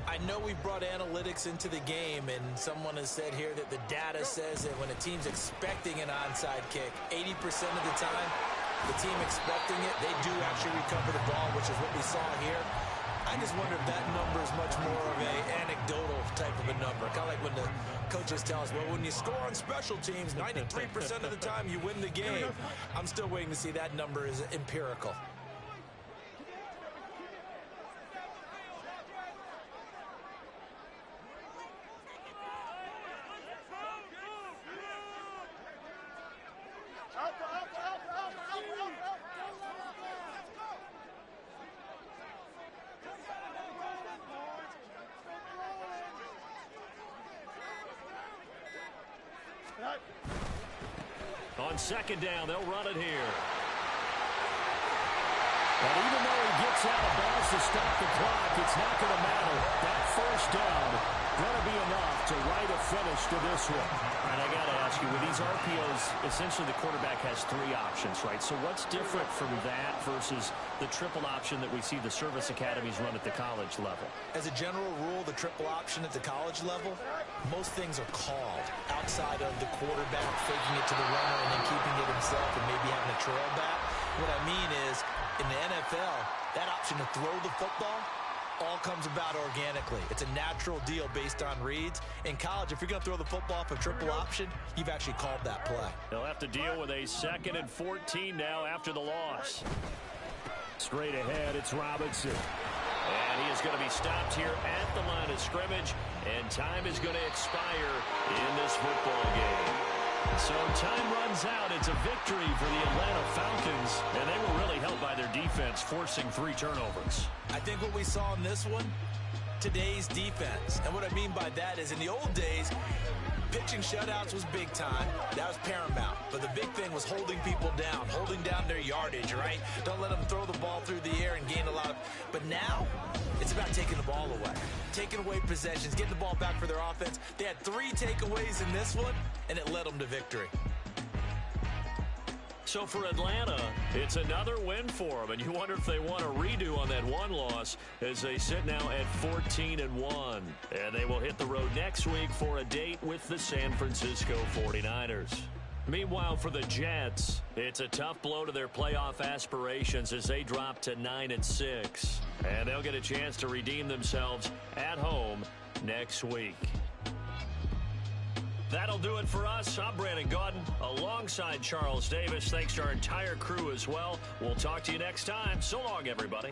I know we brought analytics into the game, and someone has said here that the data says that when a team's expecting an onside kick, 80% of the time, the team expecting it, they do actually recover the ball, which is what we saw here. I just wonder if that number is much more of an anecdotal type of a number. Kind of like when the coaches tell us, well, when you score on special teams, 93% of the time you win the game. I'm still waiting to see that number is empirical. On second down, they'll run it here. But even though he gets out of bounds to stop the clock, it's not going to matter. That first down going to be enough to write a finish to this one. And I got to ask you, with these RPOs, essentially the quarterback has three options, right? So what's different from that versus the triple option that we see the service academies run at the college level? As a general rule, the triple option at the college level, most things are called outside of the quarterback faking it to the runner and then keeping it himself and maybe having a trail back. What I mean is, in the NFL, that option to throw the football all comes about organically. It's a natural deal based on reads. In college, if you're going to throw the football off a triple option, you've actually called that play. They'll have to deal with a 2nd and 14 now after the loss. Straight ahead, it's Robinson. And he is going to be stopped here at the line of scrimmage, and time is going to expire in this football game. So time runs out. It's a victory for the Atlanta Falcons, and they were really helped by their defense, forcing 3 turnovers. I think what we saw in this one, today's defense. And what I mean by that is in the old days, pitching shutouts was big time. That was paramount. But the big thing was holding people down, holding down their yardage, right? Don't let them throw the ball through the air and gain a lot of... But now, it's about taking the ball away. Taking away possessions, getting the ball back for their offense. They had 3 takeaways in this one, and it led them to victory. So for Atlanta, it's another win for them, and you wonder if they want a redo on that one loss as they sit now at 14-1. And they will hit the road next week for a date with the San Francisco 49ers. Meanwhile, for the Jets, it's a tough blow to their playoff aspirations as they drop to 9-6. And they'll get a chance to redeem themselves at home next week. That'll do it for us. I'm Brandon Gaudin alongside Charles Davis. Thanks to our entire crew as well. We'll talk to you next time. So long, everybody.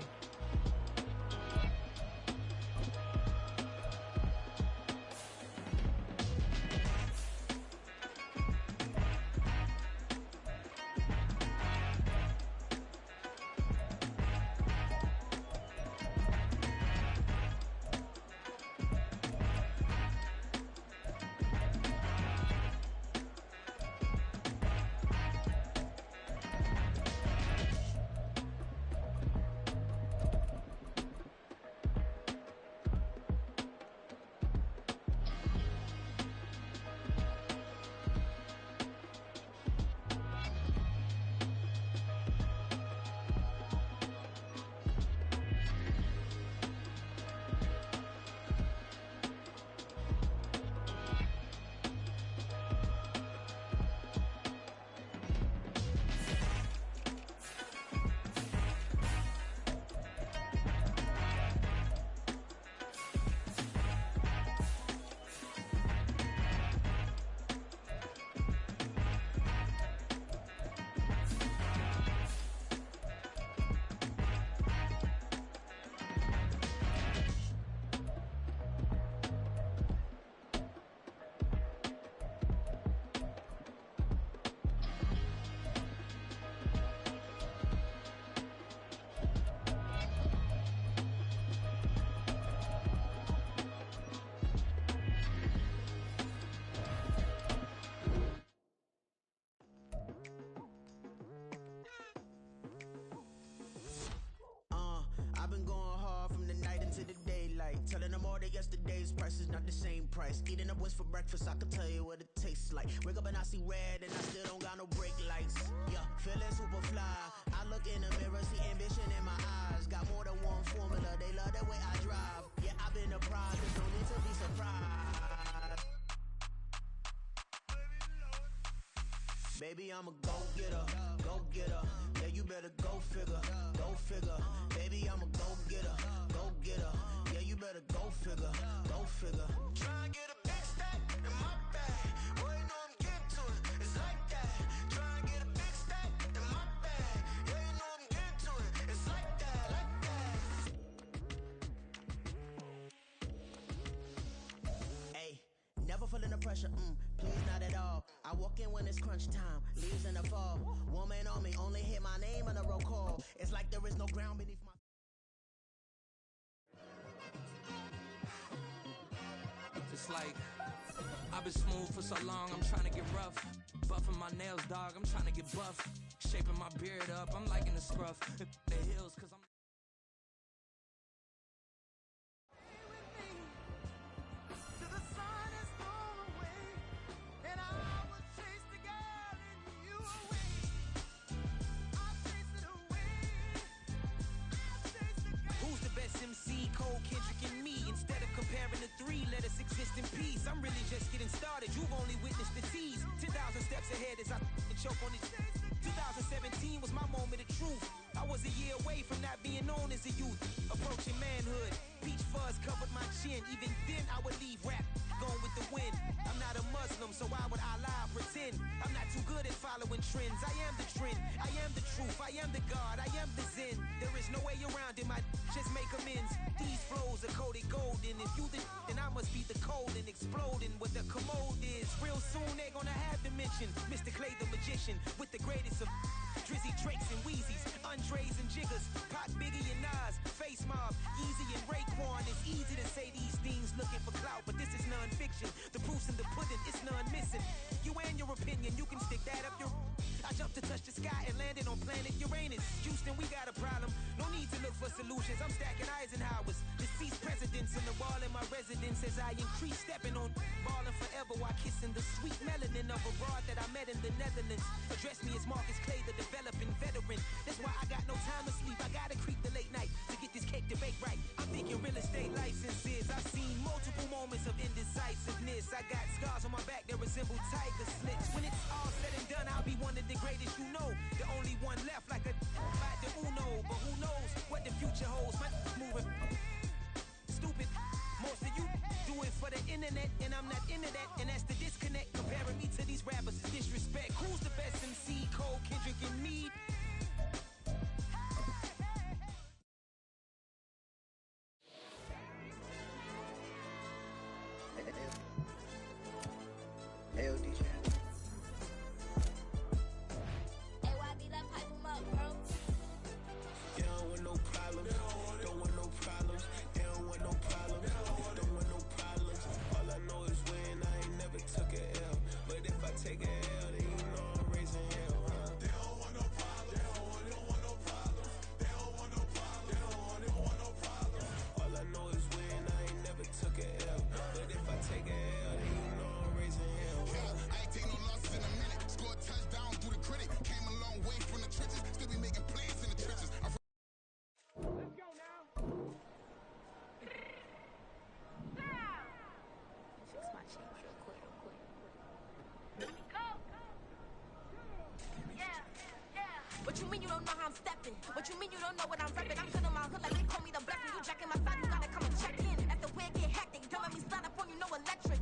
Telling them all that yesterday's price is not the same price. Eating up wings for breakfast, I can tell you what it tastes like. Wake up and I see red and I still don't got no brake lights. Yeah, feeling super fly. I look in the mirror, see ambition in my eyes. Got more than one formula, they love the way I drive. Yeah, I've been a prize, there's no need to be surprised. Baby, I'm a go-getter, go-getter. Yeah, you better go figure, go figure. Baby, I'm a go-getter, go-getter. Yeah, you better go figure, go figure. Try and get a big stack in my bag. Boy, you know I'm getting to it, it's like that. Try and get a big stack in my bag. Yeah, you know I'm getting to it, it's like that, like that. Hey, never feeling the pressure, please not at all. I walk in when it's crunch time, leaves in the fall. Woman on me, only hit my name on a roll call. It's like there is no ground beneath my... It's like, I've been smooth for so long, I'm trying to get rough. Buffing my nails, dog, I'm trying to get buff. Shaping my beard up, I'm liking the scruff. The hills, cause I'm... Who's the best MC? Cole, Kendrick, and me. Instead of comparing the three, let us exist in peace. I'm really just getting started. You've only witnessed the tease. 10,000 steps ahead as I choke on it. 2017 was my moment of truth. I was a year away from not being known as a youth. Approaching manhood. Peach fuzz covered my chin. Even then, I would leave rap going with the wind. I'm not a Muslim, so why would I lie or pretend? I'm not too good at following trends. I am the trend. I am the truth. I am the God. I am the Zen. There is no way around it. My just make amends. These flows are coated golden. If you the then I must be the cold and exploding. What the commode is. Real soon they gonna have to mention Mr. Clay the magician with the greatest of Drizzy, Drakes, and Wheezies, Andres and Jiggers, Pac, Biggie, and Nas, Face Mob, Yeezy, and Raekwon. It's easy to say these things looking for clout, but this is non-fiction. The proof's in the pudding, it's none missing. You and your opinion, you can stick that up your... I jumped to touch the sky and landed on planet Uranus. Houston, we got a problem. No need to look for solutions. I'm stacking Eisenhowers. Deceased presidents in the wall in my residence as I increase stepping on balling forever while kissing the sweet melanin of a broad that I met in the Netherlands. Address me as Marcus Clay, the developing veteran. That's why I got no time to sleep. I gotta creep the late night to get this cake to bake right. I'm thinking real estate licenses. I've seen multiple moments of indecisiveness. I got scars on my back that resemble tiger slits. When it's all said and done, I'll be one of the greatest you know. The only one left like a fight the Uno. But who knows what the future holds? My moving stupid. Most of you do it for the internet, and I'm not into that. And that's the disconnect. Comparing me to these rappers is disrespect. Who's the best MC? Cole, Kendrick, and me. Hell, DJ. Take it L, then you know I'm raising hell, huh? They don't want no problem. They don't want no problem. They don't want no problem. They don't want no problem. All I know is win. I ain't never took a L. But if I take a L, then you know I'm raising hell. Yeah, I ain't take no losses in a minute. Scored touchdown through the critic. Came a long way from the trenches. Still be making plays in the trenches. Let's go now. Fix my change real quick. What you mean you don't know how I'm stepping? What you mean you don't know what I'm repping? I'm good on my hood like they call me the blessing. You jacking my side, you gotta come and check in. As the way get hectic, don't let me slide up on you, no electric.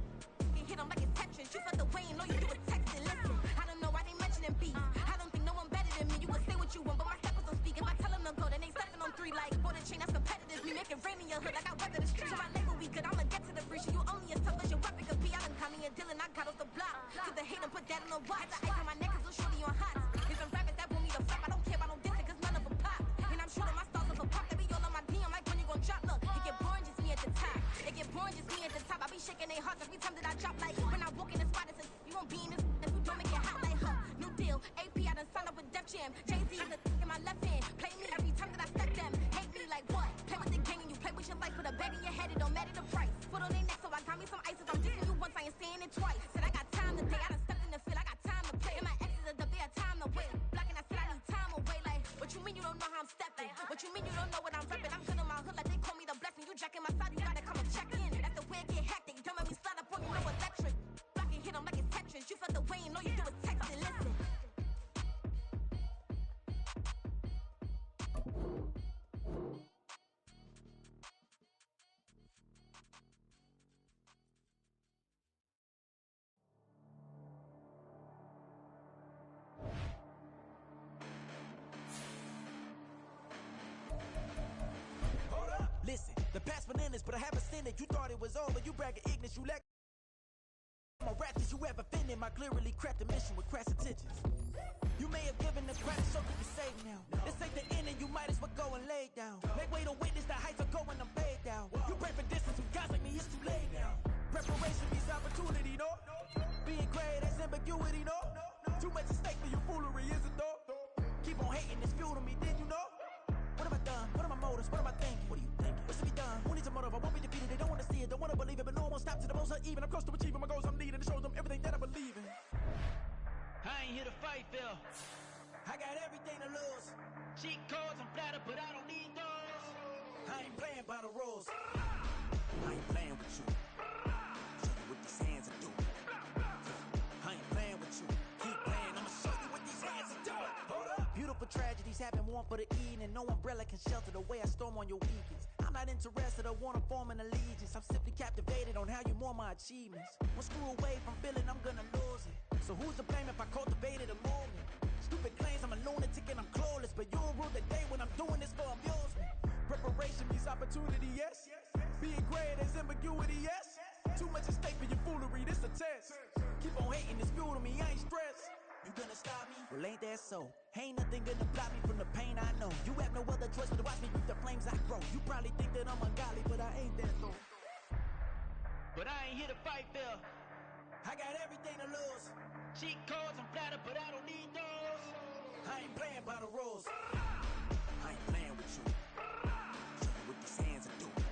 You hit them like it's Tetris. You felt the way and know you do it texting. Listen, I don't know why they mentioning beef. I don't think no one better than me. You can say what you want, but my steppers don't speak. If I tell them to go, then they stepping on 3 like border chain. That's competitive. Me make it rain in your hood like I weather the street. So my label we good, I'ma get to the free. So you only as tough as your weapon could be. I done Connie and Dylan, I got off the block. Took the hate and put that on the watch. The ice on my neck is a shorty on hot. There's some rappers that want me to flop. I don't care about no dissing, cause none of them pop. And I'm shooting my stars off a pop. They be all on my DM like when you gon' drop. Look, it get boring, just me at the top. It get boring, just me at the top. I be shaking their hearts every time that I drop. Like when I walk in the spot, it's you won't be in this. If you don't make it hot like new deal. AP, I done signed up with Def Jam. Jay-Z in my left hand. Play me every time that I step them. Hate me like what? Play with the gang and you play with your life. Put a bag in your head, it don't matter. brain. All you do is text and listen. Listen, the past bananas, but I haven't seen it. You thought it was over, you bragging ignorance, you lack. My rap that you ever offended, my clearly crafted mission with crass intentions. You may have given the credit so you can save now. This ain't the end and you might as well go and lay down. Make way to witness the heights are going, I'm paid down. You pray for distance with guys like me, it's too late now. Preparation means opportunity, no? Being great, that's ambiguity, no? Too much at stake for your foolery, is it though? Keep on hating, it's fuel to me, did you know? What have I done? What are my motives? What am I thinking? What are you thinking? What's to be done? Who needs a motive? I won't be defeated. They don't want to see it, don't want to believe it, but no one won't stop to the most uneven. I'm close to achieving my goals. I'm needing to show them everything that I believe in. I ain't here to fight, Phil. I got everything to lose. Cheat codes, I'm flattered, but I don't need those. I ain't playing by the rules. I ain't playing with you. Show you what these hands are doing. I ain't playing with you. Keep playing, I'ma show you what these hands are doing. Hold up. Beautiful tragedies happen, one for the evening. No umbrella can shelter the way I storm on your weekends. I'm not interested, I wanna form an allegiance. I'm simply captivated on how you more my achievements. One screw away from feeling I'm gonna lose it. So who's to blame if I cultivated a movement? Stupid claims I'm a lunatic and I'm clueless, but you'll rule the day when I'm doing this for amusement. Preparation means opportunity, yes. Being great is ambiguity, yes. Too much at stake for your foolery, this a test. Keep on hating, it's fuel to me, I ain't stressed. You gonna stop me? Well, ain't that so? Ain't nothing gonna block me from the pain I know. You have no other choice but to watch me reap the flames I grow. You probably think that I'm ungodly, but I ain't that though. But I ain't here to fight, Phil. I got everything to lose. Cheat codes, I'm flattered, but I don't need those. I ain't playing by the rules. I ain't playing with you. Show you what these hands are doing.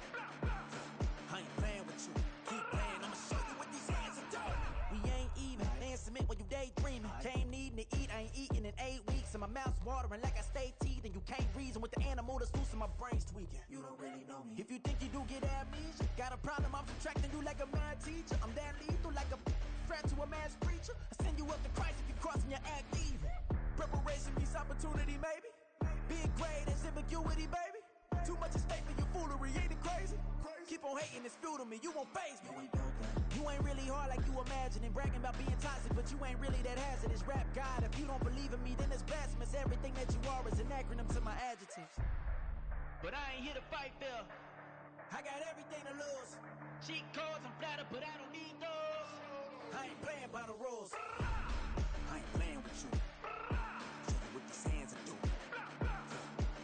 I ain't playing with you. Keep playing, I'ma show you what these hands are doing. We ain't even. Man, submit when you daydreaming. Came needing to eat, I ain't eating in 8 weeks. And my mouth's watering like I stay teeth. And you can't reason with the animal that's loose and my brain's tweaking. You don't really know me. If you think you do get amnesia, got a problem, I'm subtracting you like a mad teacher. I'm that lethal like a threat to a mass preacher. I send you up to Christ if you crossing your act evil. Preparation means opportunity, maybe. Being great is ambiguity, baby. Too much at stake for your foolery, ain't it crazy? Keep on hating, it's fuel to me, you won't faze me. You ain't really hard like you imagining. Bragging about being toxic, but you ain't really that hazardous. Rap God, if you don't believe in me, then it's blasphemous. Everything that you are is an acronym to my adjectives. But I ain't here to fight, Phil. I got everything to lose. Cheat codes, I'm flattered, but I don't need those. I ain't playing by the rules. I ain't playing with you. Show you what these hands are doing.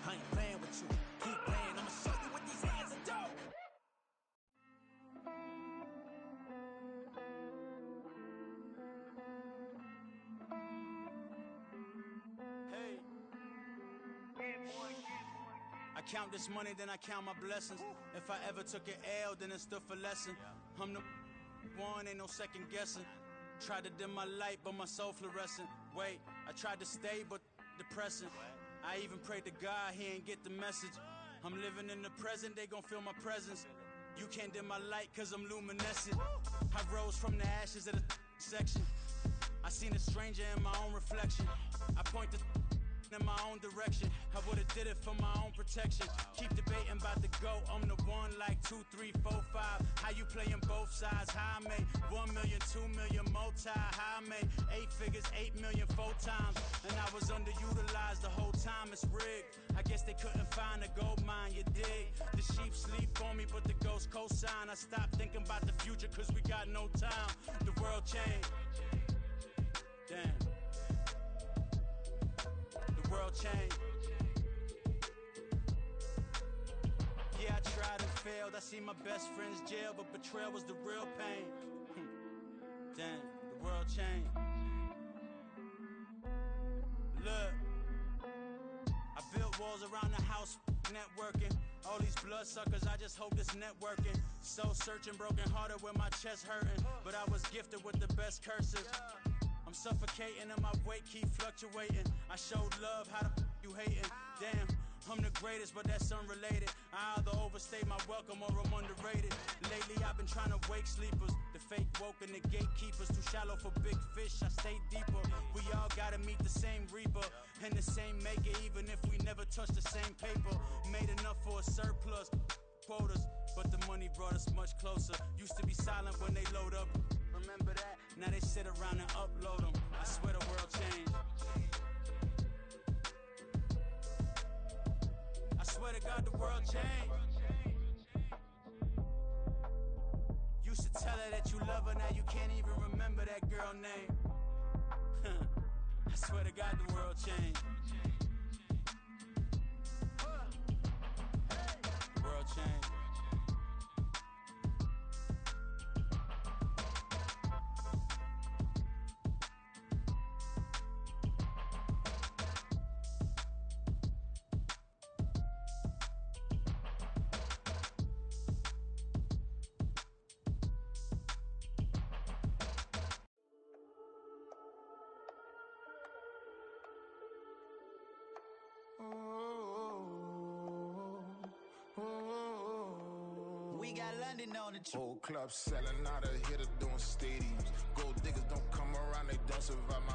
I ain't playing with you. Keep playing, I'ma show you what these hands are doing. Hey. I count this money, then I count my blessings. If I ever took an L, then it stood for lesson. I'm the one, ain't no second guessing. Tried to dim my light, but my soul fluorescent. Wait, I tried to stay, but depressing. I even prayed to God, he ain't get the message. I'm living in the present, they gon' feel my presence. You can't dim my light, cause I'm luminescent. I rose from the ashes of the section. I seen a stranger in my own reflection. I point the in my own direction. I would've did it for my own protection. Keep debating about the GOAT. I'm the one like 2, 3, 4, 5. How you playing both sides? How I made 1 million, 2 million multi. How I made 8 figures, 8 million 4 times. And I was underutilized the whole time. It's rigged. I guess they couldn't find a gold mine, you dig? The sheep sleep on me, but the ghost cosign. I stopped thinking about the future cause we got no time. The world changed. Damn. The world changed. Yeah, I tried and failed. I see my best friends jail, but betrayal was the real pain. Damn, the world changed. Look, I built walls around the house, networking. All these bloodsuckers, I just hope this networking. Soul searching, broken hearted with my chest hurting. But I was gifted with the best curses. I'm suffocating and my weight keep fluctuating. I showed love, how the you hating? Damn, I'm the greatest, but that's unrelated. I either overstay my welcome or I'm underrated. Lately I've been trying to wake sleepers. The fake woke and the gatekeepers too shallow for big fish. I stay deeper. We all gotta meet the same reaper and the same maker, even if we never touch the same paper. Made enough for a surplus quotas, but the money brought us much closer. Used to be silent when they load up. Remember that? Now they sit around and upload them. I swear the world changed. I swear to God the world changed. Used to tell her that you love her, now you can't even remember that girl name. I swear to God the world changed. The world changed. We got London on the Old clubs selling out of here to doing stadiums. Gold diggers don't come around, they don't survive